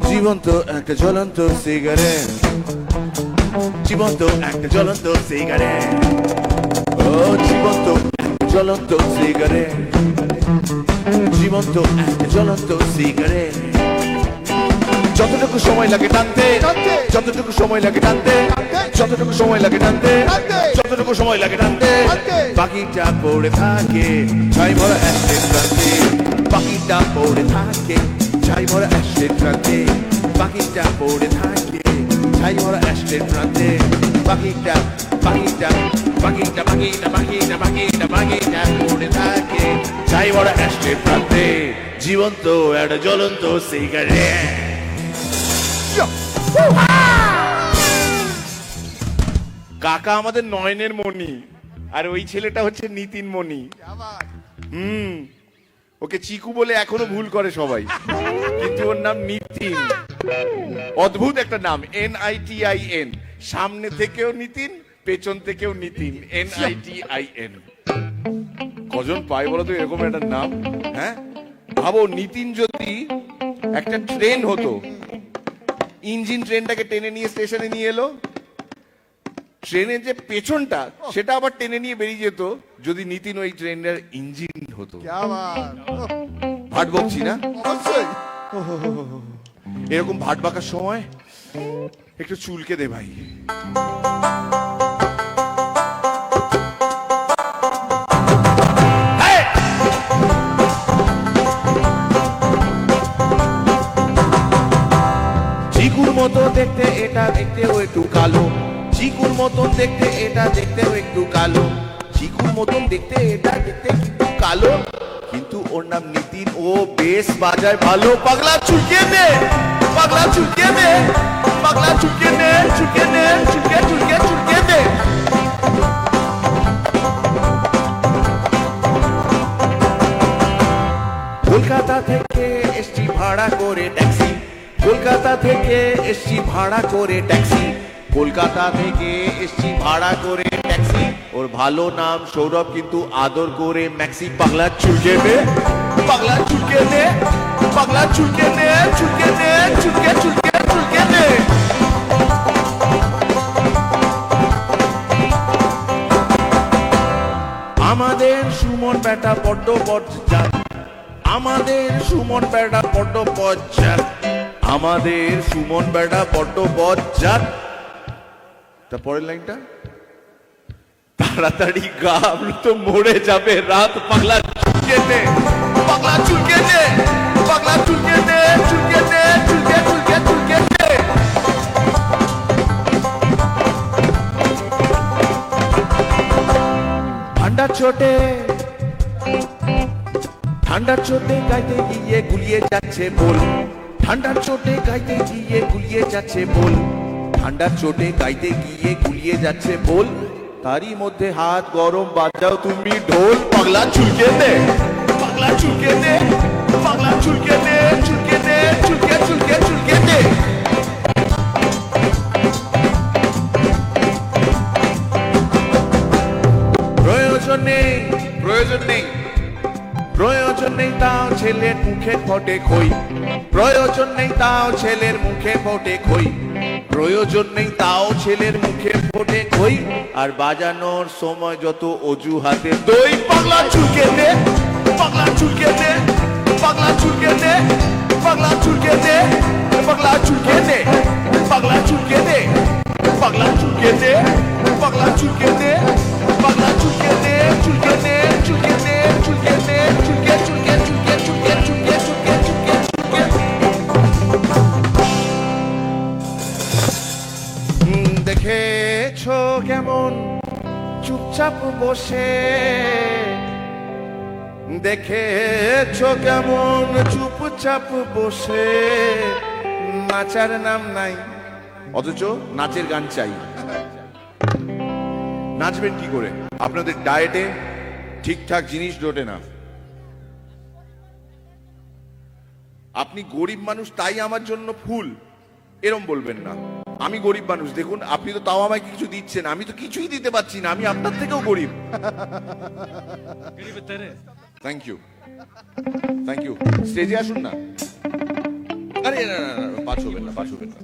জীবন্ত একটা জ্বলন্ত সিগারেট, জীবন্ত একটা জ্বলন্ত সিগারেট, ও জীবন্ত একটা জ্বলন্ত সিগারেট, জীবন্ত একটা জ্বলন্ত সিগারেট। যতটুকু সময় লাগে টানতে, টানতে, যতটুকু সময় লাগে টানতে, টানতে, যতটুকু সময় লাগে টানতে, টানতে, যতটুকু সময় লাগে টানতে, টানতে, বাকিটা পড়ে থাকে ছাই ভরা অ্যাসেট প্রান্তে, বাকিটা পড়ে থাকে ছাই ভরা অ্যাসেট প্রান্তে, বাকিটা পড়ে থাকে ছাই ভরা অ্যাসেট প্রান্তে, বাকিটা বাকিটা বাকিটা বাকিটা বাকিটা বাকিটা বাকিটা পড়ে থাকে ছাই ভরা অ্যাসেট প্রান্তে, জীবন্ত একটা জ্বলন্ত সিগারেট। কাকা আমাদের নয়নের মণি, আর ওই ছেলেটা হচ্ছে নিতিন মণি। ওকে চিকু বলে এখনো ভুল করে সবাই, কিন্তু ওর নাম নিতিন। অদ্ভুত একটা নাম, NITIN, সামনে থেকেও নিতিন, পেছন থেকেও নিতিন, NITIN। কজন পায় বলো তো এরকম একটা নাম? হ্যাঁ, ভাবো নিতিন যদি একটা ট্রেন হতো, ইঞ্জিন ট্রেনটাকে টেনে নিয়ে স্টেশনে নিয়ে এলো, ট্রেনের যে পেছনটা সেটা আবার টেনে নিয়ে বেরিয়ে যেত, যদি নিতিন ওই ট্রেনের ইঞ্জিন হতো। क्या बात, ভাট বকছি না? অবশ্যই। এরকম ভাট বাঁকার সময় একটু চুলকে দে ভাই। চিকুর মতো দেখতে এটা দেখতেও একটু কালো, চিকুর মতন দেখতে এটা দেখতেও একটু কালো, চিকুর মতন দেখতে এটা দেখতে কিন্তু কালো, কিন্তু ওর নাম নিতিন, ও বেশ বাজায় ভালো। পাগলা চুলকে নে, পাগলা চুলকে নে, পাগলা চুলকে নে, চুলকে নে, চুলকে চুলকে চুলকে নে। কলকাতা থেকে এসছি ভাড়া করে ট্যাক্সি, কলকাতা থেকে এসছি ভাড়া করে ট্যাক্সি, কলকাতা থেকে এসছি ভাড়া করে ট্যাক্সি, ওর ভালো নাম সৌরভ কিন্তু আদর করে ম্যাক্সি। পাগলা চুলকে নে, পাগলা চুলকে নে, পাগলা চুলকে নে, চুলকে নে, চুলকে চুলকে চুলকে নে। আমাদের সুমন বেটা বড্ড বজ্জাত, আমাদের সুমন বেটা বড্ড বজ্জাত, আমাদের সুমন বেটা বড্ড বজ্জাত। তা পরের লাইনটা তাড়াতাড়ি গাম তো মরে যাবে রাত। পাগলা চুলকে নে, পাগলা চুলকে নে, পাগলা চুলকে নে, চুলকে নে, চুলকে চুলকে চুলকে নে। ঠান্ডা চোটে, ঠান্ডার চোটে গাইতে গিয়ে গুলিয়ে যাচ্ছে বল, ঠান্ডার চোটে গাইতে গিয়ে গুলিয়ে যাচ্ছে বল, ঠান্ডার চোটে গাইতে গিয়ে গুলিয়ে যাচ্ছে বল, তারই মধ্যে হাত গরম বাজাও তুমি ঢোল। পাগলা চুলকে নে, পাগলা চুলকে নে, পাগলা চুলকে নে, চুলকে নে, চুলকে চুলকে চুলকে নে। প্রয়োজন নেই, প্রয়োজন নেই, প্রয়োজন নেই তাও ছেলের মুখে ফোটে খই, প্রয়োজন নেই তাও ছেলের মুখে ফোটে খই, প্রয়োজন নেই তাও ছেলের মুখে ফোটে খই, আর বাজানোর সময় যত অজুহাতে দই। পাগলা চুলকে নে, পাগলা চুলকে নে, পাগলা চুলকে নে, পাগলা চুলকে নে, পাগলা চুলকে দে, পাগলা চুলকে দে, পাগলা চুলকে দে, পাগলা চুলকে দে, পাগলা চুলকে দে, চুলকে দে, চুলকে দে, চুলকে দে, চুলকে চুলকে চুলকে চুলকে চুলকে চুলকে চুলকে চুলকে। দেখেছো কেমন চুপচাপ বসে, দেখেছো কেমন চুপচাপ বসে, নাচার নাম নাই অথচ নাচের গান চাই। নাচবেন কি করে? আপনাদের ডায়েটে ঠিকঠাক জিনিস জোটে না। আপনি গরিব মানুষ তাই আমার জন্য ফুল, এরম বলবেন না। আমি গরিব মানুষ, দেখুন আপনি তো তাও আমাকে কিছু দিচ্ছেন, আমি তো কিছুই দিতে পারছি না, আমি আপনার থেকেও গরিব। गरीब तेरे থ্যাংক ইউ, থ্যাংক ইউ। স্টেজে আসুন না। আরে না না না, পাঁচ হবেন না, পাঁচ হবেন না,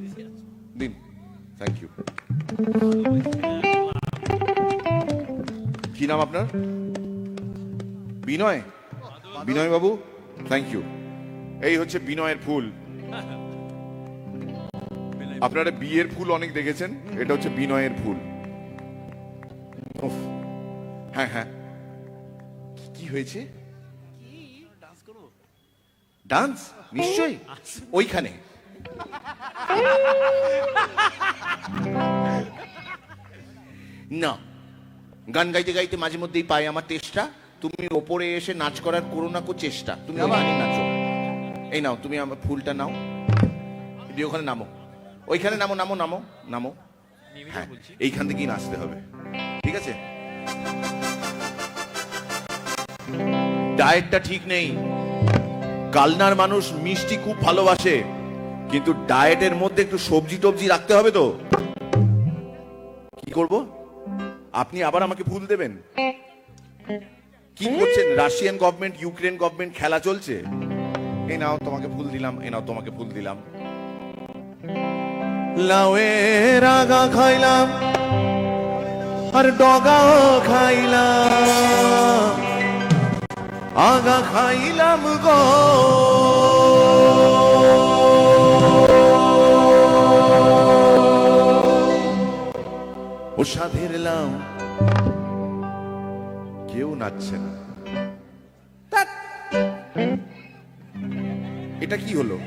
দিন। Thank you. কি নাম আপনার? বিনয়? বিনয় বাবু, থ্যাংক ইউ। এই হচ্ছে বিনয়ের ফুল। আপনারা বিয়ের ফুল অনেক দেখেছেন, এটা হচ্ছে বিনয়ের ফুল। উফ, হ্যাঁ হ্যাঁ, কি হয়েছে? ডান্স নিশ্চয়ই ওইখানে। না, গান গাইতে গাইতে মাঝে মধ্যেই পাই আমার তেষ্টা। তুমি ওপরে এসে নাচ করার করো না কো চেষ্টা, তুমি ওখানে নাচো। এই নাও, তুমি আমার ফুলটা নাও, দিয়ে ওখানে নামো, ওইখানে নামো নামো নামো নামো। হ্যাঁ, এইখান থেকেই নাচতে হবে, ঠিক আছে? ডায়েটটা ঠিক নেই। কালনার মানুষ মিষ্টি খুব ভালোবাসে, কিন্তু ডায়েটের মধ্যে একটু সবজি টবজি রাখতে হবে তো। কি করব? আপনি আবার আমাকে ফুল দেবেন? কি করছেন? রাশিয়ান গভর্নমেন্ট, ইউক্রেন গভর্নমেন্ট খেলা চলছে। এই নাও তোমাকে ফুল দিলাম, এই নাও তোমাকে ফুল দিলাম। লাউয়ের আগা খাইলাম আর ডগাও খাইলাম, আগা খাইলাম গো। ও সাধের লাউ, কেউ নাচছে না। ধ্যাৎ। এটা কি হলো?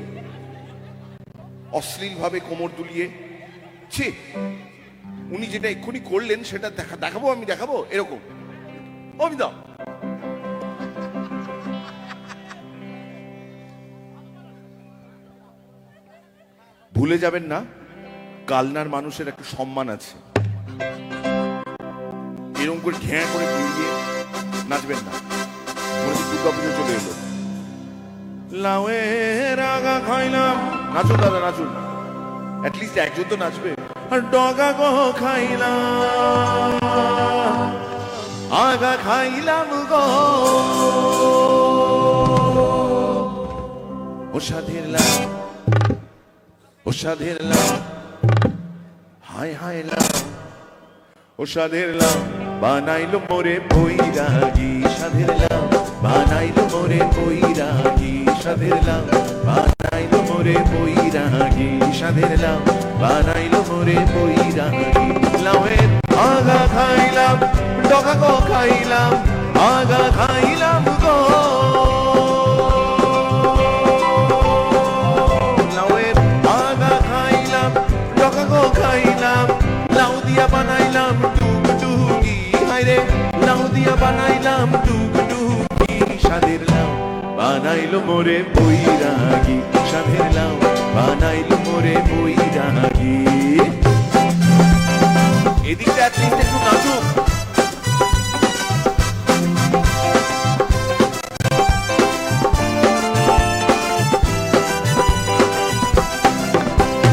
অশ্লীল ভাবে কোমর দুলিয়ে, ছি। উনি যেটা এক্ষুনি করলেন সেটা দেখাবো, আমি দেখাবো এরকম। অমিতা, ভুলে যাবেন না, কালনার মানুষের একটা সম্মান আছে। এরকম করে ঘ্যাঁ করে বেরিয়ে নাচবেন না। মনে হচ্ছে দুর্গা পুজো চলে এলো। লাউয়ের আগা খাইলাম, নাচুন দাদা নাচুন, অ্যাটলিস্ট একজন তো নাচবে। আর ডগা গো খাইলাম, আগা খাইলাম গো। ও সাধের লাউ, ও সাধের লাউ, হায় হায় লাউ, ও সাধের লাউ বানাইলো মোরে বৈরাগী। সাধের লাউ বানাইলো মোরে বৈরাগী, সাধের লাউ বানাইলো মোরে বৈরাগী, সাধের লাউ বানাইলো মোরে বৈরাগী। লাউয়ের আগা খাইলাম, ডগা গো খাইলাম, আগা খাইলাম গো। লাউয়ের আগা খাইলাম, ডগা গো খাইলাম, লাউ দিয়া বানাইলাম ডুগডুগি। হায়রে লাউ দিয়া বানাইলাম ডুগডুগি, সাধের লাউ বানাইলো মোরে বৈরাগী, সাধের লাউ বানাইলো মোরে বৈরাগী। এদিকটা অ্যাটলিস্ট একটু নাচুক।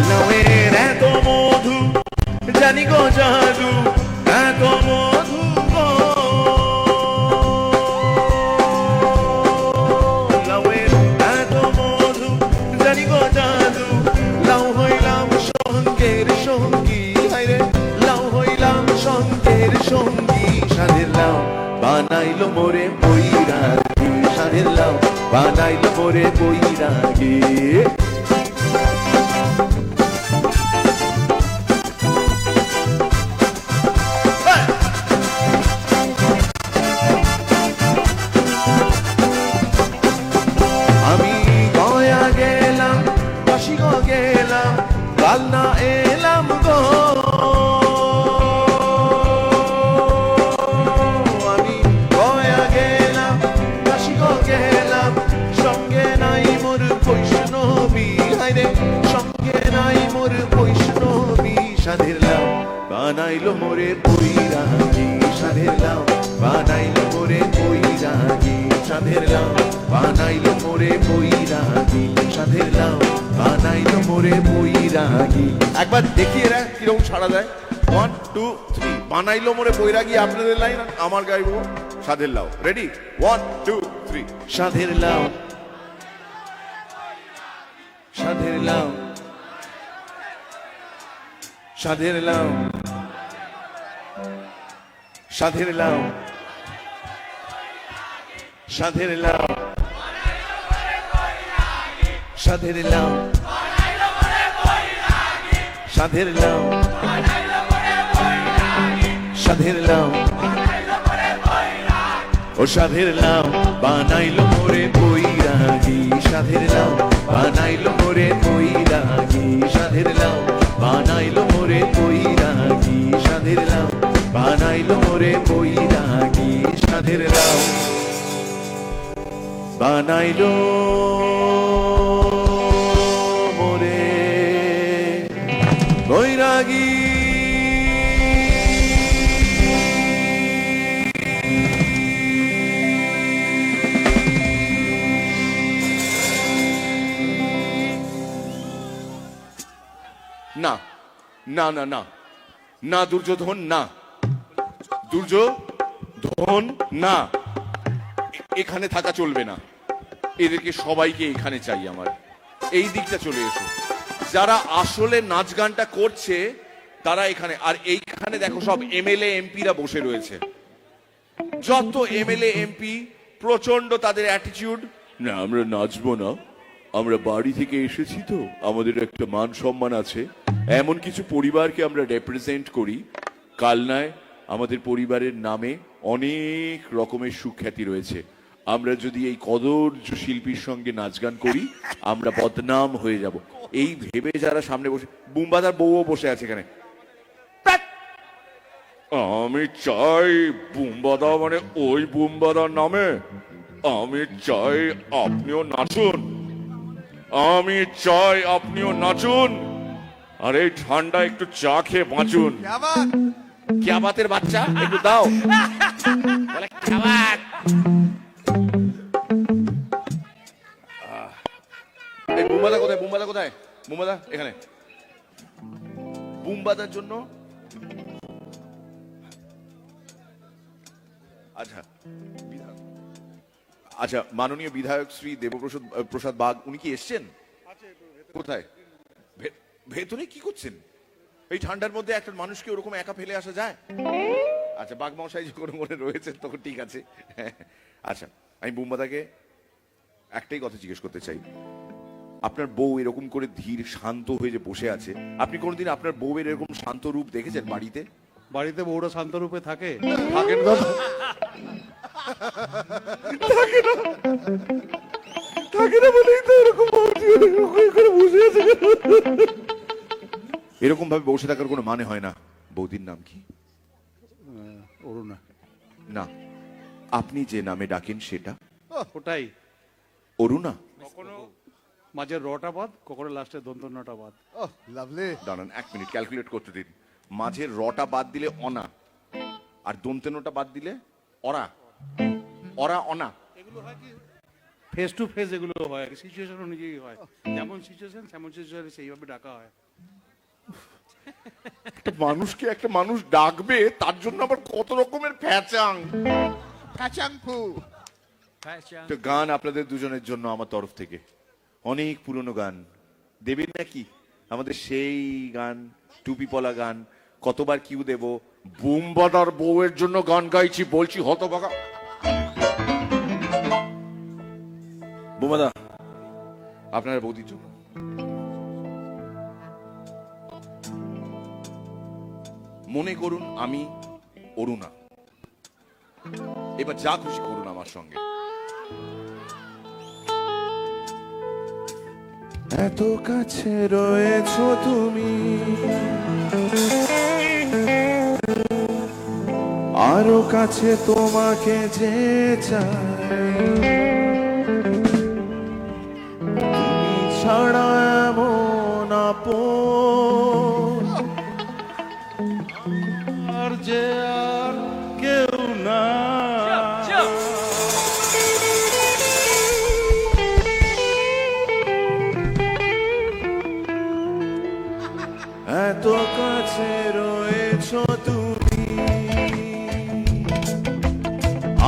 লাউয়ের এত মধু, জানি গো জাদু, এত মধু গো। লাউয়ের এত মধু, জানি গো জাদু, লাউ হইলাম সঙ্গের সঙ্গী। হায়রে লাউ হইলাম সঙ্গের সঙ্গী, সাধের লাউ বানাইলো মোরে বৈরাগী, সাধের লাউ বানাইলো মোরে বৈরাগী। বানাইলো মোরে বৈরাগী সাধের লাউ বানাইলো মোরে বৈরাগী সাধের লাউ বানাইলো মোরে বৈরাগী সাধের লাউ বানাইলো মোরে বৈরাগী। একবার দেখিয়ে রে কিরকম ছাড়া যায়। 1 2 3 বানাইলো মোরে বৈরাগী আপনাদের লাইন, আমার গাইবো সাধের লাউ। রেডি 1 2 3 সাধের লাউ সাধের লাউ সাধের লাউ সাধের লাউ সাধের লাউ সাধের লাউ সাধের লাউ সাধের লাউ ও সাধের লাউ বানাইলো মোরে বৈরাগী সাধের লাউ বানাইলো মোরে বৈরাগী সাধের লাউ বানাইলো মোরে বৈরাগী সাধের লাউ বানাইলো মোরে বৈরাগী সাধের লাউ বানাইলো মোরে বৈরাগী। না না না না না দুর্যোধন না, দুর্যোধন না, এখানে থাকা চলবে না। এদেরকে সবাইকে এখানে চাই আমার। এই দিকটা চলে এসো। যারা আসলে নাচ গানটা করছে তারা এখানে, আর এইখানে দেখো সব এমএলএ এমপিরা বসে রয়েছে। যত এমএলএ এমপি প্রচন্ড তাদের অ্যাটিটিউড, না আমরা নাচবো না, আমরা বাড়ি থেকে এসেছি তো আমাদের একটা মান সম্মান আছে। এমন কিছু পরিবারকে আমরা রিপ্রেজেন্ট করি। কালনায় আমাদের পরিবারের নামে অনেক রকমের সুখ্যাতি রয়েছে। আমরা যদি এই কদর্য শিল্পীর সঙ্গে নাচ গান করি আমরা বদনাম হয়ে যাব, এই ভেবে যারা সামনে বসে, বুম্বাদার বউও বসে আছে এখানে। আমি চাই বুম্বাদা মানে ওই বুম্বাদার নামে আমি চাই আপনিও নাচুন, আমি চাই আপনিও নাচুন, আর এই ঠান্ডা একটু চা খেয়ে বাঁচুন। ক্যাবাতের বাচ্চা একটু দাও। বলে খাবার এই বুম্বাদা কোথায়? বুম্বাদা কোথায়? বুম্বাদা এখানে। বুম্বাদার জন্য আচ্ছা আচ্ছা মাননীয় বিধায়ক শ্রী দেবপ্রসাদ প্রসাদ বাগ, উনি কি এসছেন? কোথায়? ভেতরে কি করছেন? এই ঠান্ডার মধ্যে একটা মানুষকে ওরকম একা ফেলে আসা যায়? আচ্ছা বাঘ মশাই যখন মনে রয়েছেন তখন ঠিক আছে। আচ্ছা আমি বুম্বাদাকে একটাই কথা জিজ্ঞেস করতে চাই। আপনার বউ এরকম করে ধীর শান্ত হয়ে যে বসে আছে, আপনি কোনোদিন আপনার বউয়ের এরকম শান্ত রূপ দেখেছেন বাড়িতে? বাড়িতে বউরা শান্ত রূপে থাকে? থাকেন না, থাকে না বলেই তো এরকম করে বসে আছে। এরকম ভাবে বসে থাকার কোনো মানে হয় না। বৌদির নাম কি? অরুণা। না, আপনি যে নামে ডাকেন সেটা ওটাই অরুণা। কখনো মাঝে রটা বাদ, কখনো লাস্টে দন্তনটা বাদ। ওহ লাভলি। দাঁড়ান 1 মিনিট ক্যালকুলেট করতে দিন। মাঝের রটা বাদ দিলে অনা, আর দন্তেনটা বাদ দিলে অরা, অরা অনা। এগুলো হয় কি ফেস টু ফেস, এগুলো হয় সিচুয়েশন অনুযায়ী হয়, যেমন সিচুয়েশন তেমন সিচুয়েশনে সেইভাবে ডাকা হয়। একটা মানুষকে একটা মানুষ ডাকবে তার জন্য আবার কত রকমের ফ্যাচাং। কাচাংফু। তো গান আপনাদের দুজনের জন্য আমার তরফ থেকে অনেক পুরনো গান দেবেন নাকি? আমাদের সেই গান, টুপি পলা গান, কতবার কিউ দেব। বুম্বাদার বউয়ের জন্য গান গাইছি বলছি হতভাগা। বুম্বাদা আপনার বৌদির জন্য। মনে করুন আমি অরুণা, এবার যা খুশি করুন আমার সঙ্গে। এত কাছে রয়েছো তুমি, আরো কাছে তোমাকে যে চাই, তুমি ছাড়া এমন আপন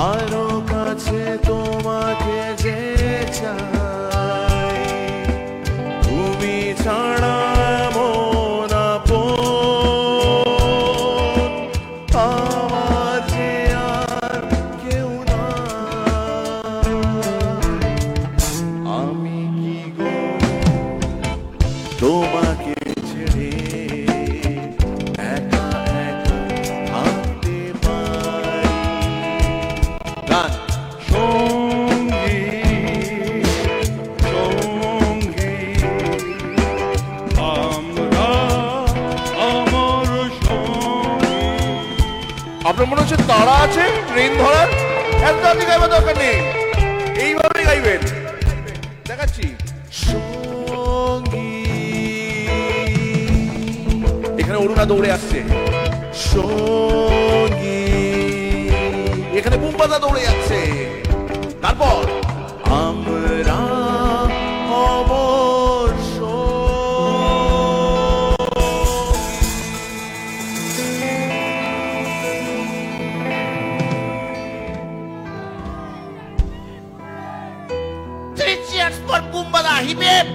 আরো কাছে তোমাকে যে চাই, তুমি ছাড়া মন আপন আমার যে আর কেউ নাই। আমি কি গো তোমাকে ছেড়ে একা একা থাকতে পারি। গান সঙ্গী সঙ্গী আমরা আমার সঙ্গী। আপনার মনে হচ্ছে তারা আছে ট্রেন ধরার? এত আপনি গাইবার দরকার নেই, এইভাবে গাইবেন। দেখাচ্ছি সঙ্গী, এখানে অরুণা দৌড়ে আসছে সঙ্গী, এখানে বুম্বাদা দৌড়ে যাচ্ছে। তারপর আমরা অমর Three cheers for Bumbada. Hip hip.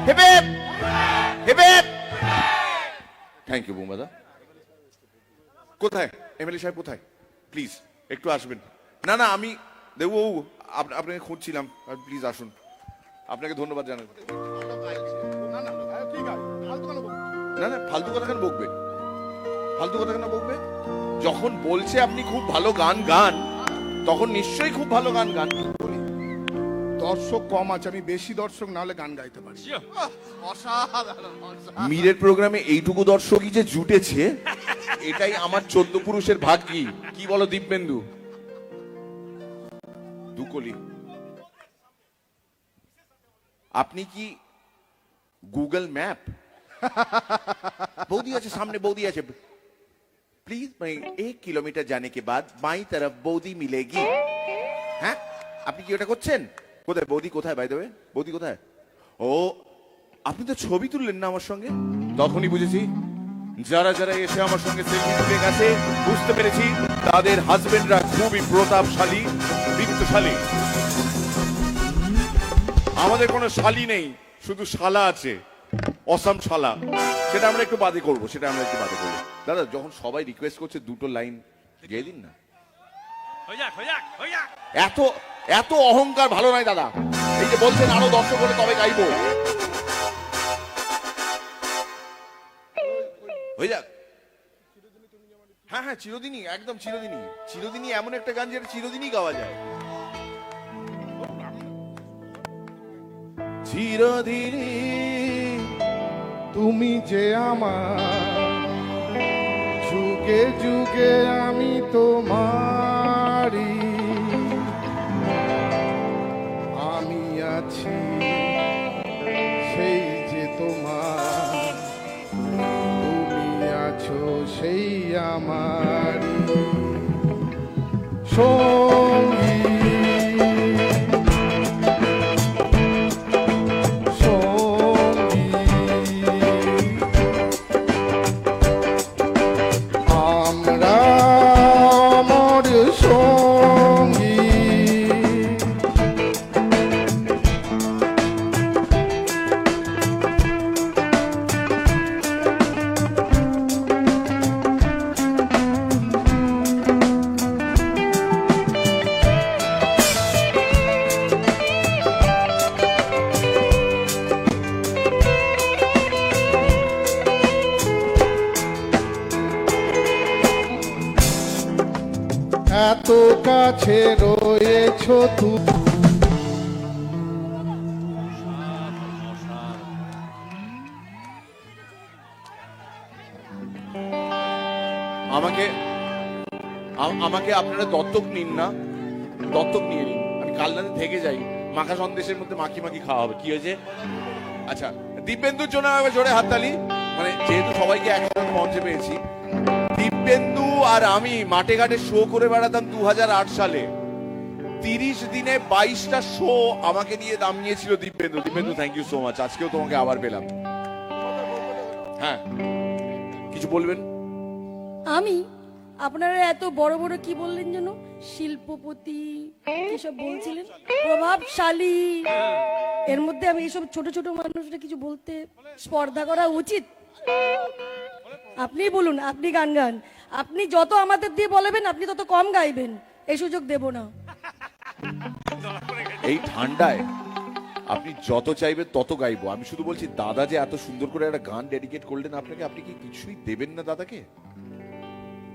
Hip hip. Hip hip. Thank you বুম্বাদা। কোথায় এমএলএ সাহেব, কোথায়? প্লিজ একটু আসবেন। না না, আমি দেববাবু আপনাকে খুঁজছিলাম, প্লিজ আসুন। আপনাকে ধন্যবাদ জানাই। না না, ফালতু কথা কেন বকবে? ফালতু কথা কেন বকবে? যখন বলছে আপনি খুব ভালো গান গান, তখন নিশ্চয়ই খুব ভালো গান গান। দর্শক কম আছে, আমি বেশি দর্শক না হলে গান গাইতে পারি। মীরের প্রোগ্রামে এইটুকু দর্শকই যে জুটেছে, এটাই আমার 14 পুরুষের ভাগ্যি। কি বলো দিব্যেন্দু? দুকলি, আপনি কি গুগল ম্যাপ? बौदी আছে সামনে, বৌদি আছে। प्लीज मैं 1 किलोमीटर जाने के बाद बाई तरफ बौदी मिलेगी। হ্যাঁ, আপনি কি ওটা করছেন? কোথায় বৌদি? কোথায় বাই দ্য ওয়ে বৌদি কোথায়? ও, আপনি তো ছবি তুললেন না আমার সঙ্গে? তখনই বুঝেছি যারা যারা এসে আমার সঙ্গে সেলফি তুলে গেছে, বুঝতে পেরেছি তাদের হাজবেন্ডরা খুবই প্রতাপশালী, বৃত্তশালী। আমাদের কোনো শালি নেই, শুধু শালা আছে, অসাম শালা। সেটা আমরা একটু বাদে করবো, সেটা আমরা একটু বাদে করবো। দাদা, যখন সবাই রিকোয়েস্ট করছে দুটো লাইন গেয়ে দিন না। এত এত অহংকার ভালো নয় দাদা। এই যে বলছেন আরো দর্শক হলে তবে গাইবো, হয়ে যাক। হ্যাঁ হ্যাঁ, চিরদিনই, একদম চিরদিনই। চিরদিনই এমন একটা গান যেটা চিরদিনই গাওয়া যায়। চিরদিনই তুমি যে আমার, যুগে যুগে আমি তোমারি, আমি আছি সেই যে তোমার, তুমি আছো সেই আমারি সঙ্গী। এত কাছে রয়েছো তুমি, আমাকে আমাকে আপনারা দত্তক নিন না, দত্তক নিয়ে নিন। আমি কাল রাতে থেকে যাই, মাখা সন্দেশের মধ্যে মাখি মাখি খাওয়া হবে। কি হয়েছে? আচ্ছা, দিব্যেন্দুর জন্য আমাকে জোরে হাততালি। মানে যেহেতু সবাইকে একসাথে মঞ্চে পেয়েছি, দিব্যেন্দু আর আমি মাঠে ঘাটে শো করে বেড়াতাম 2008 সালে। 30 দিনে 22টা শো আমাকে নিয়ে দাম নিয়েছিল Dibyendu. Dibyendu, thank you so much. আজকেও তোমাকে আবার পেলাম। হ্যাঁ, কিছু বলবেন? আপনারা এত বড় বড় কি বললেন যেন, শিল্পপতি এসব বলছিলেন, প্রভাবশালী, এর মধ্যে আমি এইসব ছোট ছোট মানুষরা কিছু বলতে স্পর্ধা করা উচিত? আপনি বলুন, আপনি গান গান, আপনি যত আমাদের দিয়ে বলবেন আপনি তত কম গাইবেন, এই সুযোগ দেব না। এই ঠান্ডায় আপনি যত চাইবেন তত গাইবো। আমি শুধু বলছি, দাদা যে এত সুন্দর করে একটা গান ডেডিকেট করলেন আপনাকে, আপনি কি কিছুই দেবেন না দাদাকে?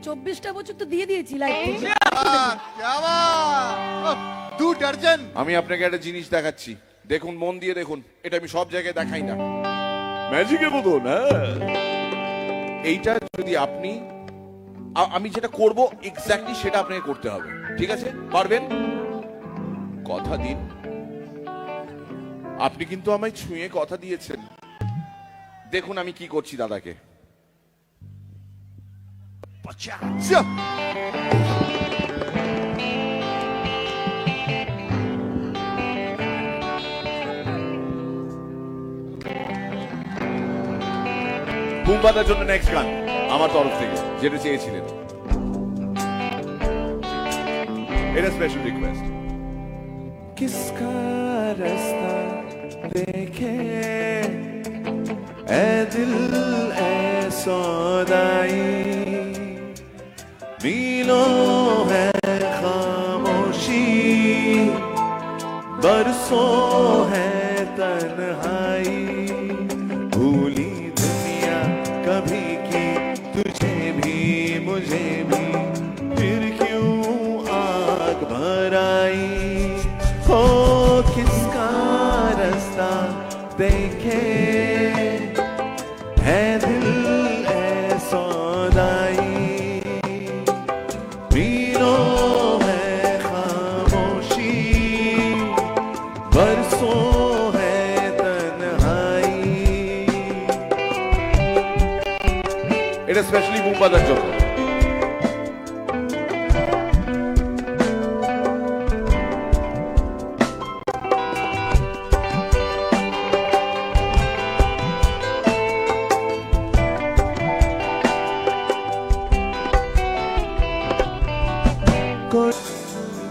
24টা বছর তো দিয়ে দিয়েছি লাইফ থেকে। क्या बात! 2 दर्जन। আমি আপনাকে একটা জিনিস দেখাচ্ছি, দেখুন, মন দিয়ে দেখুন। এটা আমি সব জায়গায় দেখাই না, ম্যাজিকের মতো না। এইটা যদি আপনি, আমি যেটা করব এক্স্যাক্টলি সেটা আপনাকে করতে হবে, ঠিক আছে? পারবেন? কথা দিন। আপনি কিন্তু আমায় ছুঁয়ে কথা দিয়েছেন। দেখুন আমি কি করছি দাদাকে। চ। বুম্বাদার জন্য নেক্সট গান আমার তরফ থেকে, যেটা চেয়েছিলেন। এটা স্পেশাল রিকোয়েস্ট। किसका रास्ता देखे ए दिल ए सौदाई, मीलों है खामोशी, बरसों है तन्हाई, भूली दुनिया कभी की तुझे भी मुझे भी, फिर क्यों आग भराई, हो किसका रास्ता देखे है दिल है सौदाई, मीलों है खामोशी, बरसों है तन्हाई। এটা স্পেশালি বুম্বাদার জন্য।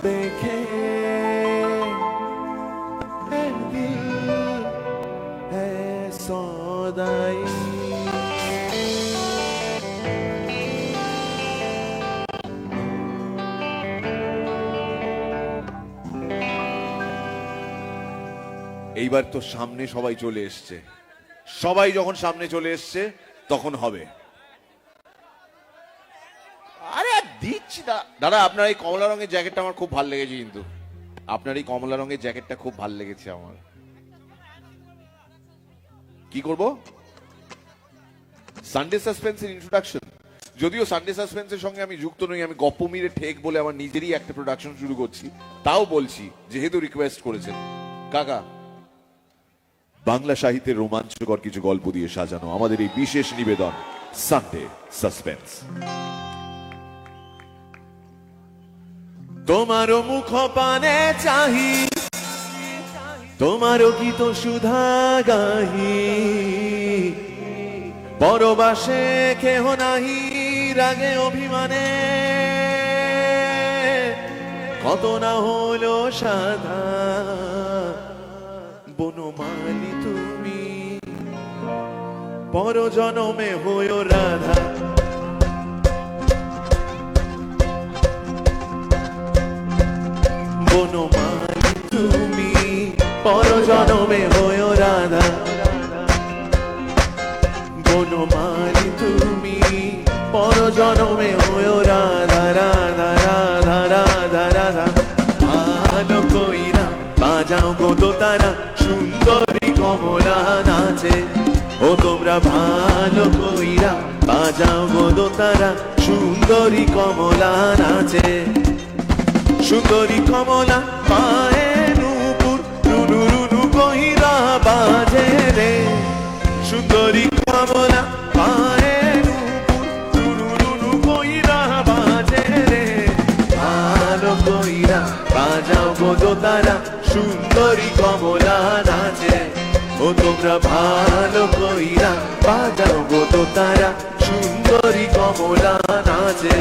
देखे है दिल है सौदाई। এইবার তো সামনে সবাই চলে এসছে, সবাই যখন সামনে চলে এসছে তখন হবে। আরে দিচ্ছি দাদা, আপনার এই কমলা রঙের জ্যাকেটটা আমার খুব ভালো লেগেছে, কিন্তু আপনার এই কমলা রঙের জ্যাকেটটা খুব ভালো লেগেছে আমার। কি করব? সানডে সাসপেন্সের ইন্ট্রোডাকশন। যদিও সানডে সাসপেন্সের সঙ্গে আমি যুক্ত নই, আমি গপ্পমিরে ঠেক বলে আমার নিজেরই একটা প্রোডাকশন শুরু করছি, তাও বলছি যেহেতু রিকোয়েস্ট করেছেন। কাকা, বাংলা সাহিত্যের রোমাঞ্চকর কিছু গল্প দিয়ে সাজানো আমাদের এই বিশেষ নিবেদন সানডে সাসপেন্স। তোমারও মুখ পানে চাহি, তোমারও গীত সুধা গাহি, পরবাসে কেহ নাহি রাগে অভিমানে, কত না হলো সাধা বনমালী তুমি, পর জনমে হইও রাধা, বনমালী তুমি, পর জনমে হইও রাধা, বনমালী তুমি, পর জনমে হইও রাধা, রাধা রাধা রাধা রাধা। ভালো কইরা বাজাও গো দোতারা, সুন্দরী কমলা নাচে, ও তোমরা ভালো কইরা বাজাও গো দোতারা, সুন্দরী কমলা নাচে, সুন্দরী কমলা পায়ে নূপুর, রুনু রুনু কইরা বাজে রে, সুন্দরী কমলা পায়ে নূপুর, রুনু রুনু কইরা বাজে রে, ভালো কইরা বাজাও গো দোতারা, সুন্দরী কমলা নাচে, ও তোমরা ভালো কইরা বাজাও গো দোতারা, সুন্দরী কমলা নাচে।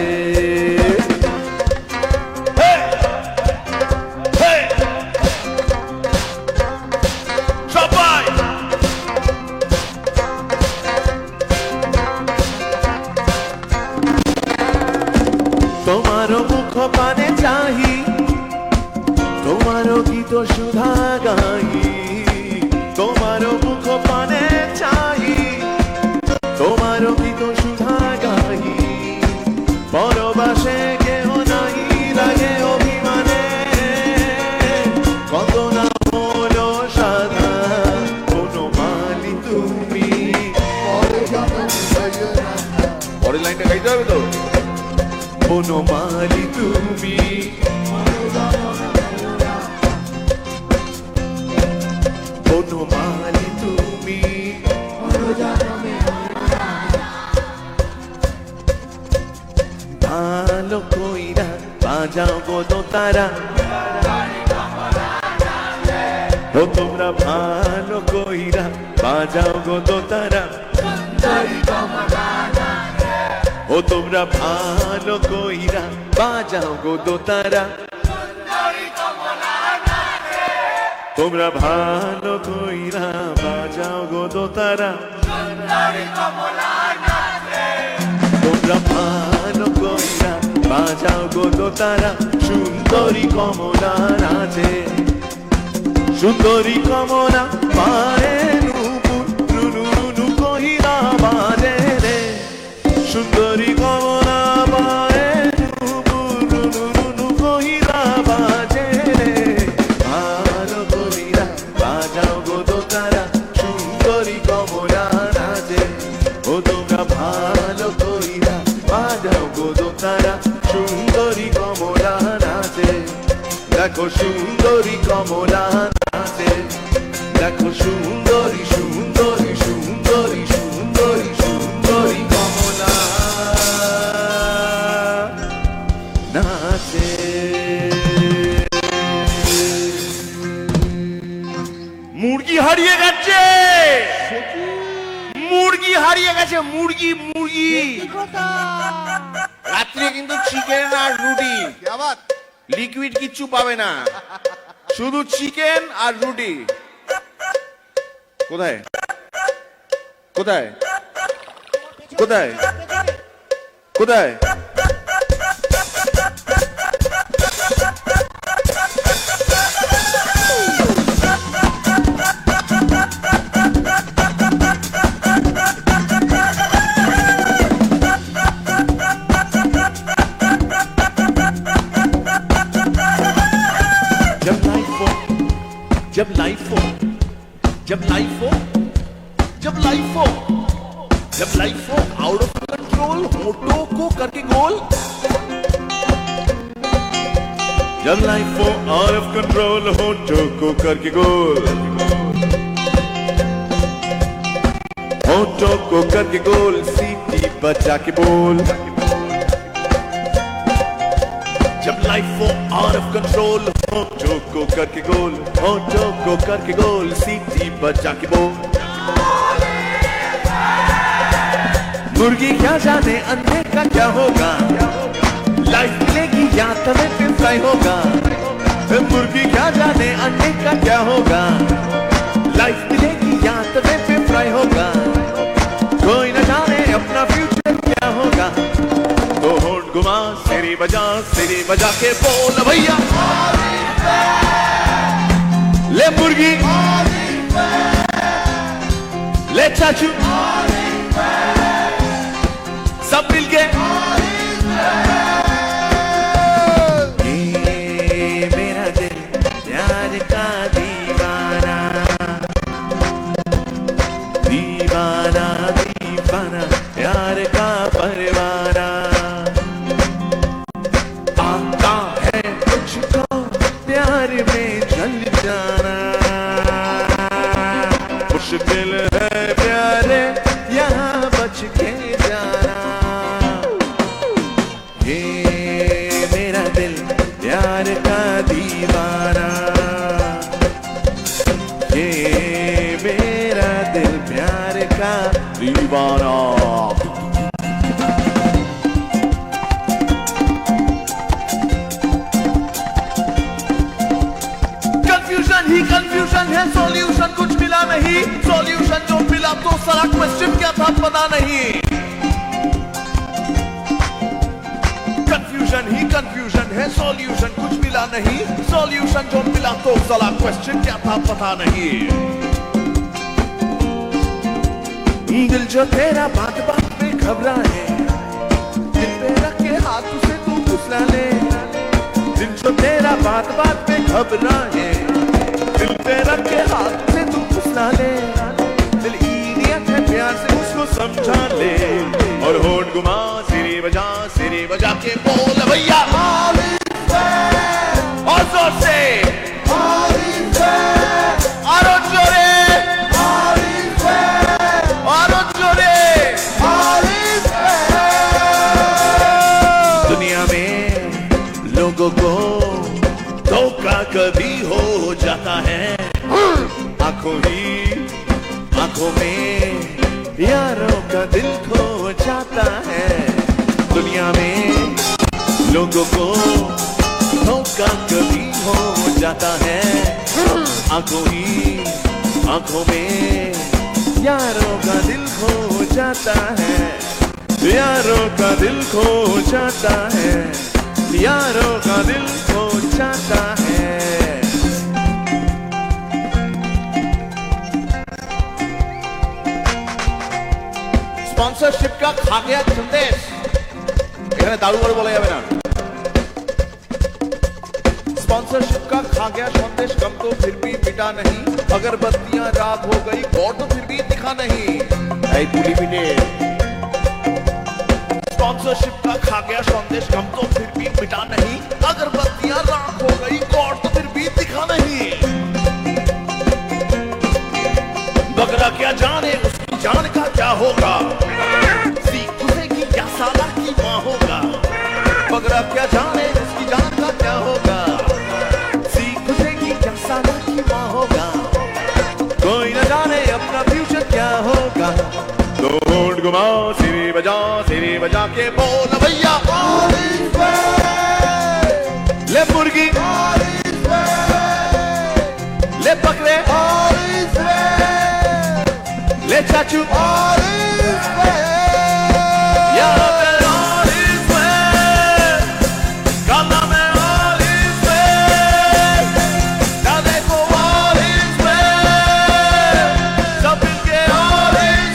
তোমারও মুখ পানে চাহি, তোমারও গীত সুধা গাই, তোমারও মুখ পানে চাহি, তোমারও গীত সুধা গাই। পরবাসে কেহ নাই লাগে অভিমানে, কত না হলো সাধা বনমালী তুমি। পরের লাইনটা গাইতে হবে তো, বনমালী তুমি, বনমালী তুমি। ভালো কইরা বাজাও গো দোতারা, ও তোমরা ভালো কইরা বাজাও গো দোতারা, ও তোমরা ভালো কইরা বাজাও গো দোতারা, তোমরা ভালো কইরা বাজাও গো দোতারা, তোমরা ভালো কইরা বাজাও গো দোতারা। সুন্দরী কমলা নাচে, সুন্দরী কমলা পায়ে নুপুর রুনু রুনু কহিরা বাজে রে, সুন্দরী কমলা পায়ে নুপুর রুনু রুনু কহিরা বাজে রে। ভালো কইরা বাজাও গো দোতারা, সুন্দরী কমলা নাচে, ও তোমরা ভালো কইরা বাজাও গো দোতারা, সুন্দরী কমলা নাচে। দেখো সুন্দরী কমলা নাচে, দেখো সুন্দরী সুন্দরী সুন্দরী সুন্দরী সুন্দরী কমলা নাচে। মুরগি হারিয়ে গেছে, মুরগি হারিয়ে গেছে, মুরগি মুরগি। রাত্রে কিন্তু চিকেন আর রুটি, আবার লিকুইড কিচ্ছু পাবে না, শুধু চিকেন আর রুটি। কোথায় কোথায় কোথায় কোথায়? जब लाइफ हो, जब लाइफ हो, जब लाइफ हो, जब लाइफ हो आउट ऑफ कंट्रोल, होठों को करके गोल। जब लाइफ हो आउट ऑफ कंट्रोल, होठों को करके गोल, होठों को करके गोल, सीटी बचा के बोल। जब लाइफ हो आउट ऑफ कंट्रोल, होठों को करके गोल, होठों को करके गोल, सीटी बचा के बोल। मुर्गी क्या जाने अंडे का क्या होगा, लाइफ मिलेगी या तवे पे फ्राई होगा। मुर्गी क्या जाने अंडे का क्या होगा, लाइफ मिलेगी या तवे पे फ्राई होगा। कोई न जाने अपना फ्यूचर क्या होगा, तो होठ घुमा सिरी बजा के बोल भैया। ले मुर्गी, ले चाचू, सब मिलके ये मेरा दिल प्यार का दीवाना, दीवाना दीवाना प्यार का परवाना। आता है तुझको प्यार में जल जाना, मुश्किल है प्यारे यहाँ बच के जाना। ये मेरा दिल प्यार का दीवाना, ये मेरा दिल प्यार का दीवाना। कंफ्यूजन ही कंफ्यूजन है, सॉल्यूशन कुछ मिला नहीं, सॉल्यूशन जो मिला तो सारा क्वेश्चन क्या था पता नहीं। कंफ्यूजन कंफ्यूजन ही कंफ्यूजन है, सॉल्यूशन कुछ मिला नहीं, सॉल्यूशन जो मिला तो साला क्वेश्चन क्या था पता नहीं। दिल जो तेरा बात बात पे घबराए, दिल पे रख के हाथ उसे तू फुसला ले। दिल जो तेरा बात बात पे घबराए, दिल पे रख के हाथ से तू फुसला ले। दिल इडियट है, प्यार से उसको समझा ले, और होठ घुमा सिरे बजा के बोल भैया और जोर से और जोरे और जोरे। दुनिया में लोगों को धोखा कभी हो जाता है, आंखों में यारों का दिल खो जाता है। दुनिया में लोगों को धोखा कभी हो जाता है, आंखों में यारों का दिल खो जाता है, यारों का दिल खो जाता है, यारों का दिल खो जाता है। স্পন্সরশিপ কা খা গয়া সন্দেশ, এখানে দারু বারু বলা যাবে না। स्पॉन्सरशिप का खा गया संदेश, गम तो फिर भी मिटा नहीं, अगरबत्तियां राख हो गई और तो फिर भी दिखा नहीं। स्पॉन्सरशिप का खा गया संदेश, गम तो फिर भी मिटा नहीं, अगरबत्तियां राख हो गई और तो फिर भी दिखा नहीं। बकरा क्या जाने उसकी जान का क्या होगा, सीख उसे की क्या साला की माँ होगा। बकरा क्या जाने उसकी जान का क्या होगा, सीख उसे की क्या साला की माँ होगा। कोई न जाने अपना फ्यूचर क्या होगा, तो होठ घुमाओ सिरे बजा के बोल भैया ले मुर्गी ले बकरे ले चाचू यहाँ पे all is well, काला में all is well, दादे को all is well, सब मिलके all is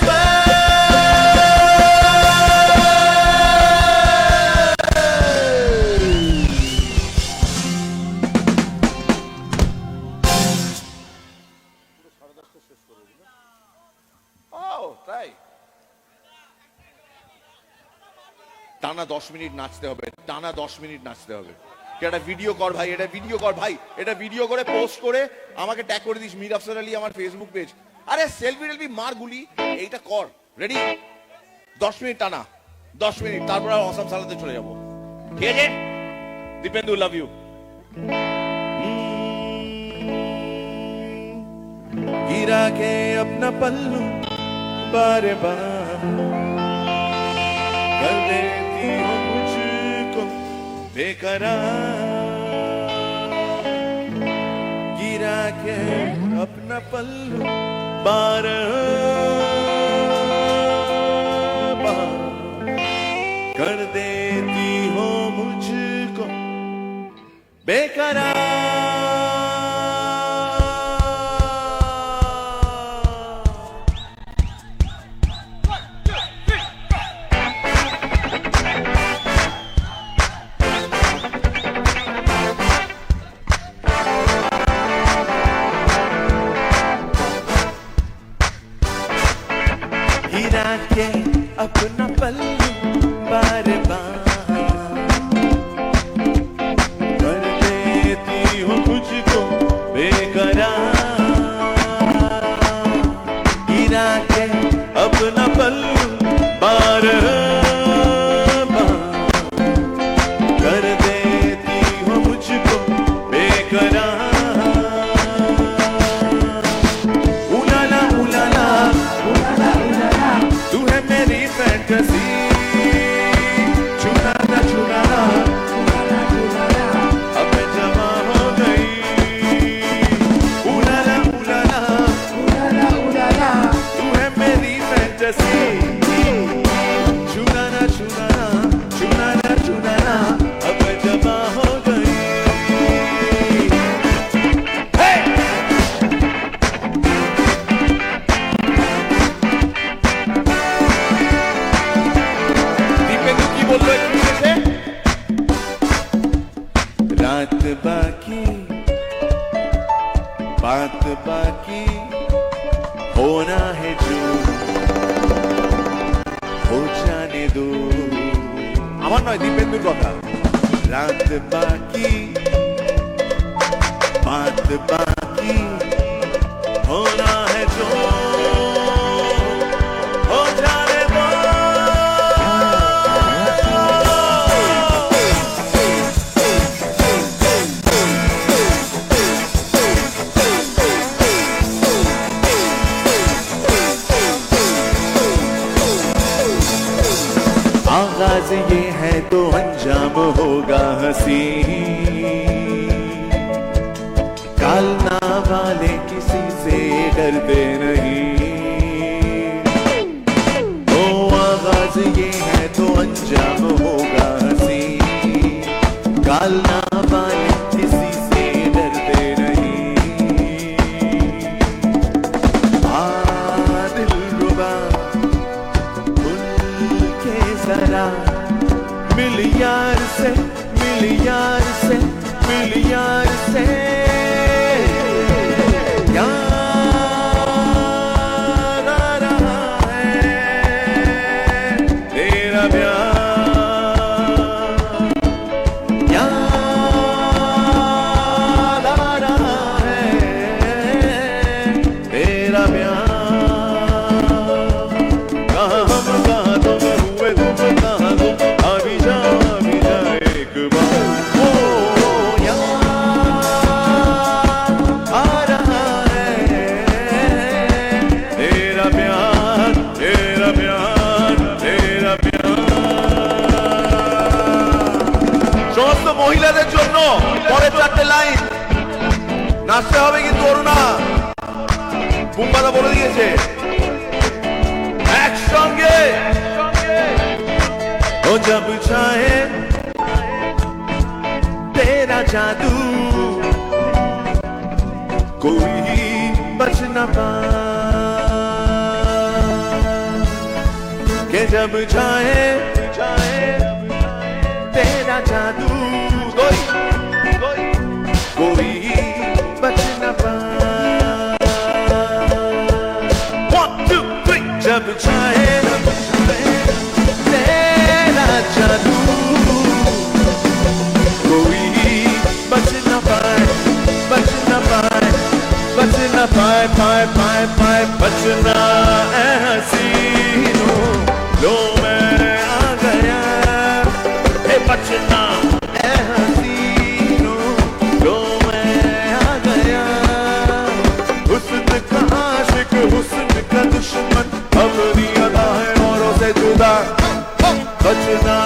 তাই টানা 10 মিনিট নাচতে হবে, টানা 10 মিনিট নাচতে হবে। এটা ভিডিও কর ভাই, এটা ভিডিও কর ভাই, এটা ভিডিও করে পোস্ট করে আমাকে ট্যাগ করে দিস মীর আফসার আলী আমার ফেসবুক পেজ। আরে সেলফি মার গুলি, এইটা কর। রেডি? 10 মিনিট টানা, 10 মিনিট, তারপর আর অসম সালাতে চলে যাবো। ঠিক আছে দীপেন্দু, লাভ ইউ। गिरा के अपना पल्लू बारे बार कर देती हो मुझको बेकरार। गिरा के अपना पल्लू बार बार कर देती हो मुझको बेकरार। गिरा के अपना पल्लू बार बार कर देती रात बाकी बात बाकी होना है जो हो जाने दो আমার নয় দীপেন্দুর কথা রাত বাকি बात बाकी होना है जो हो जाने दो आगाज ये है तो अंजाम होगा हंसी कालना वाले किसी से डरते नहीं ओ आगाज ये है तो अंजाम होगा हंसी कालना वाले किसी से डरते नहीं दिलरुबा के जरा मिल यार से मिल यार से मिल यार से यार आ रहा है तेरा प्यार यार आ रहा है तेरा प्यार कहाँ हम कहाँ तुम हुए तुम कहाँ तुम अभी जा एक बार ओ यार आ रहा है तेरा प्यार तेरा प्यार तेरा प्यार সমস্ত মহিলাদের জন্য পরের চারটে লাইন নাচতে হবে কিন্তু অরুণা বুম্বাদা বলে দিয়েছে একসঙ্গে ও जब चाहे तेरा जादू कोई बच न पाए कि जब चाहे तेरा जादू कोई बच न पाए 1 2 3 जब चाहे तेरा जादू कोई बच न पाए बच न पाए बच न पाए पाए पाए पाए बचना है हसीनों लो मैं आ गया हे बचना है हसीनों लो मैं आ गया हुस्न का आशिक हुस्न का दुश्मन अपनी अदा है औरों से जुदा बचना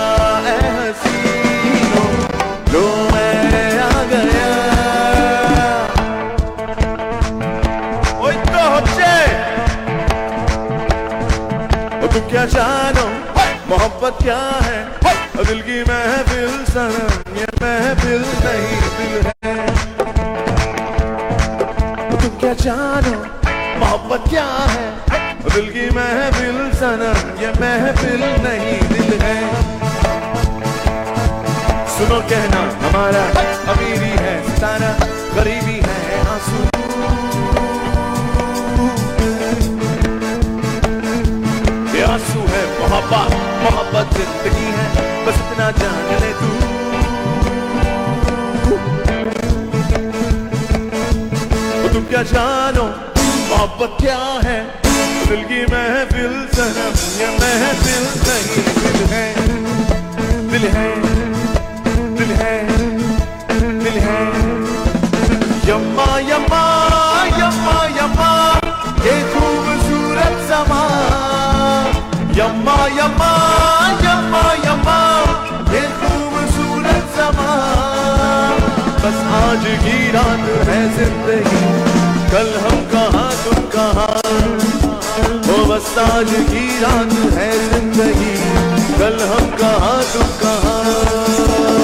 है हसीनों लो मैं आ गया ওই তো হচ্ছে ओ तुम क्या जानो मोहब्बत क्या है दिल की महफिल सनम ये महफिल नहीं दिल है तुम क्या जानो मोहब्बत क्या है दिल की महफिल सनम ये महफिल नहीं दिल है सुनो कहना हमारा अमीरी है सितारा गरीबी है आंसू ये आंसू है मोहब्बत मोहब्बत जिंदगी है बस इतना जान ले तू तुम क्या जानो मोहब्बत क्या है दिल की महफिल सनम ये महफिल नहीं दिल है दिल है दिल है दिल है यम्मा यम्मा यम्मा यम्मा ये खूबसूरत समा यम्मा यम्मा यम्मा यम्मा ये खूबसूरत समा बस आज की रात है जिंदगी कल हम कहाँ तुम कहाँ ओ बस आज की रात है जिंदगी कल हम कहाँ तुम कहाँ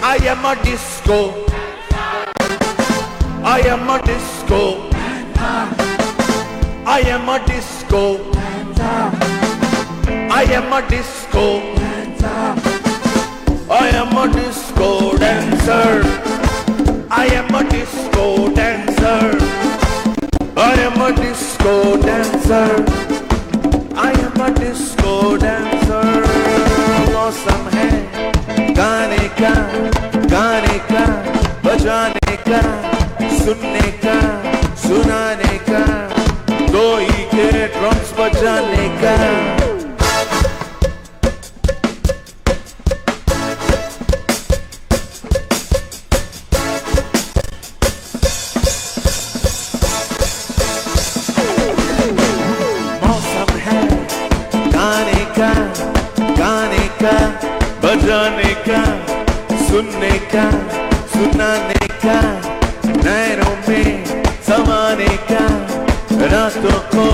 I am a disco I am a disco. I am a disco. I am a disco. I am a disco dancer. I am a disco dancer. I am a disco dancer. I am a disco dancer. मौसम है गाने का बजाने का सुनने का सुनाने का दो ही के ड्रम्स बजाने का मौसम है गाने का बजाने का सुनने का सुनाने का नैनों में समाने का रातों को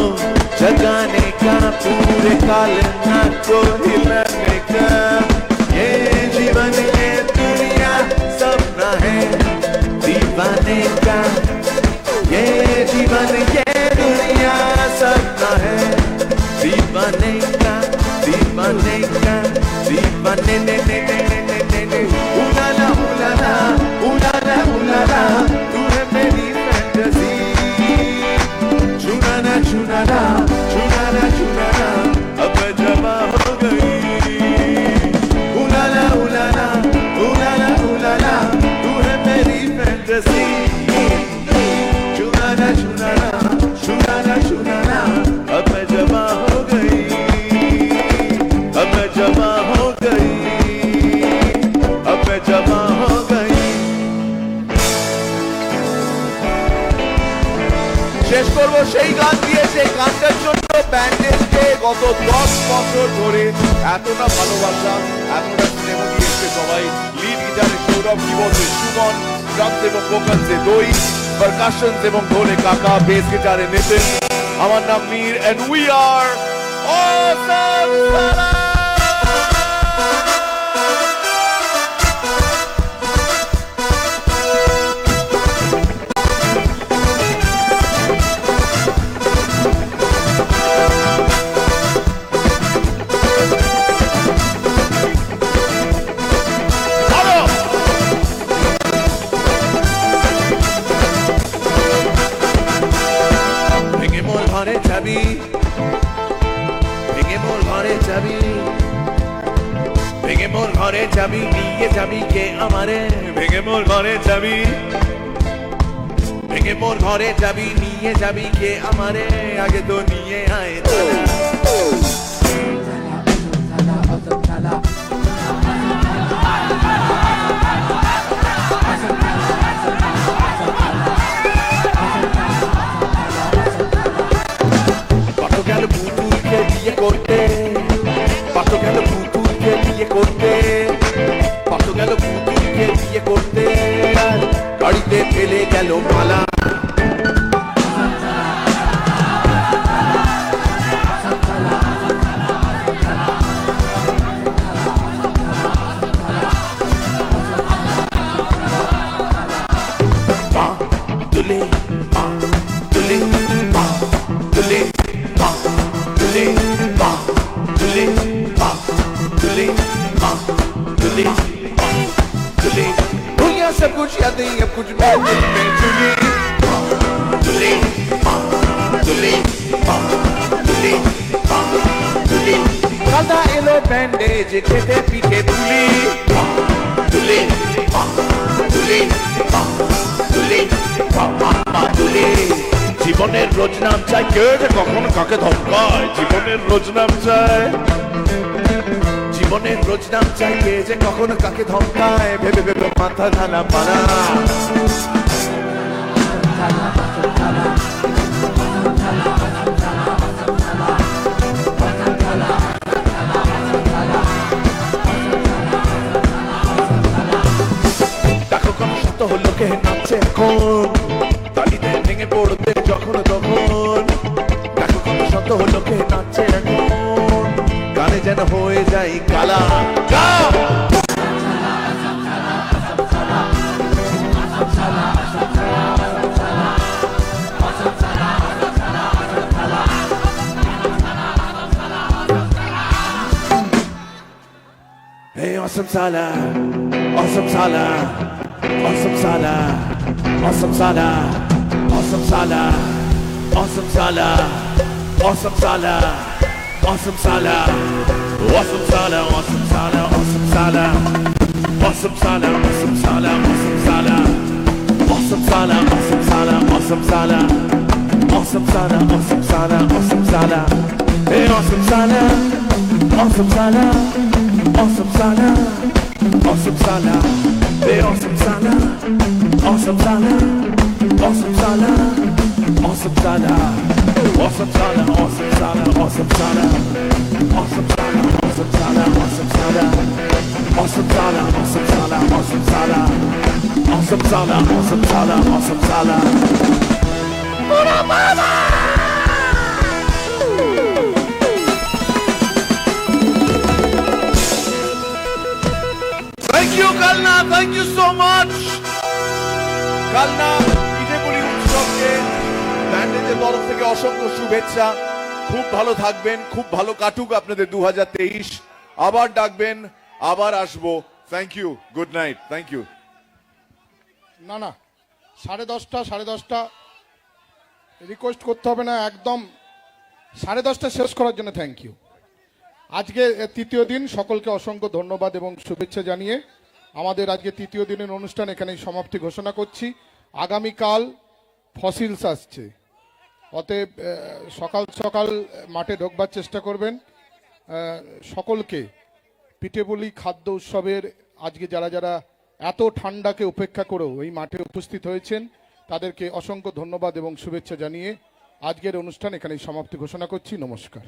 जगाने का पूरे कालना को हिलाने का ये जीवन ये दुनिया सपना है दीवाने का ये जीवन ये दुनिया सपना है दीवाने का दीवाने का दीवाने ने उलाला उलाला उलाला उलाला तू है मेरी फैंटेसी चुनाना चुनाना चुनाना चुनाना अब जमा हो गई उलाला उलाला उलाला उलाला तू है मेरी फैंटेसी चुनाना चुनाना चुनाना चुनाना अब जमा हो गई अब जमा हो गई अब जमा हो गई শেষ করবো সেই গান দিয়ে সেই গানটার জন্য ব্যান্ডেজকে গত 10 বছর ধরে এতটা ভালোবাসা এতটা স্নেহ দিয়েছে সবাই লিড গিটারে সৌরভ কিবোর্ডে সুমন ড্রামস এবং ভোকালসে দই পারকাশনস এবং ঢোলে কাকা বেস গিটারে নিতিন আমার নাম Mir and we are awesome সালাম ভেঙে মোর ঘরে যাবি নিয়ে যাবি কে আমারে ভেঙে মোর ঘরে যাবি ভেঙে মোর ঘরে যাবি নিয়ে যাবি কে আমারে আগে তো নিয়ে আয় কত গেল পুতুলকে বিয়ে করতে কত গেল পুতুলকে বিয়ে করতে কত গেল পুতুলকে বিয়ে করতে আর গাড়িতে ফেলে গেল মালা তুলে তুলে তুলে তুলে তুলে तुले तुले तुले दुनिया सब कुछ यादें अब कुछ मैं दिल में तुले तुले तुले तुले तुले कादा एलो बैंडेज खेते पीके तुले तुले तुले तुले तुले জীবনের রোজ নাম চাই কে যে কখন কাকে ধমকায় জীবনের রোজ নাম চাই জীবনের রোজ নাম চাই কে যে কখন কাকে ধমকায় ভেবে ভেবে মাথা ঢালা পানা দেখো কোন শত হলো কে নাচছে এখন তালিতে ভেঙে পড়তে যখন তখন দেখো কোন শত হলো কে নাচছে এখন গানে যেন হয়ে যায় কালা গাও sala, awesome sala, awesome sala, awesome sala, awesome sala, awesome sala, awesome sala, awesome sala, awesome sala, awesome sala, awesome sala, awesome sala, awesome sala, awesome sala, awesome sala, awesome sala, awesome sala, awesome sala, awesome sala, awesome sala, hey, awesome sala, awesome sala, awesome sala, awesome sala, hey, awesome sala, awesome sala, awesome sala, awesome sala, awesome sala, awesome sala, awesome sala, awesome sala, awesome sala, awesome sala, awesome sala, awesome sala, awesome sala, awesome sala, awesome sala, awesome sala. Thank you Kalna, thank you so much. Kalna পিঠেপুলি উৎসবকে ব্যান্ডেজের তরফ থেকে অসংখ্য শুভেচ্ছা। খুব ভালো থাকবেন, খুব ভালো কাটুক আপনাদের 2023। আবার ডাকবেন, আবার আসবো। Thank you, good night, thank you. না না, 10:30 রিকোয়েস্ট করতে হবে না, একদম 10:30 শেষ করার জন্য থ্যাংক ইউ। আজকে তৃতীয় দিন, সকলকে অসংখ্য ধন্যবাদ এবং শুভেচ্ছা জানিয়ে আমাদের আজকে তৃতীয় দিনের অনুষ্ঠান এখানেই সমাপ্তি ঘোষণা করছি। আগামীকাল ফসিলস আসছে, অতএব সকাল সকাল মাঠে ঢোকবার চেষ্টা করবেন। সকলকে পিঠেপুলি খাদ্য উৎসবের আজকে যারা যারা এত ঠান্ডাকে উপেক্ষা করেও এই মাঠে উপস্থিত হয়েছেন তাদেরকে অসংখ্য ধন্যবাদ এবং শুভেচ্ছা জানিয়ে আজকের অনুষ্ঠান এখানেই সমাপ্তি ঘোষণা করছি। নমস্কার।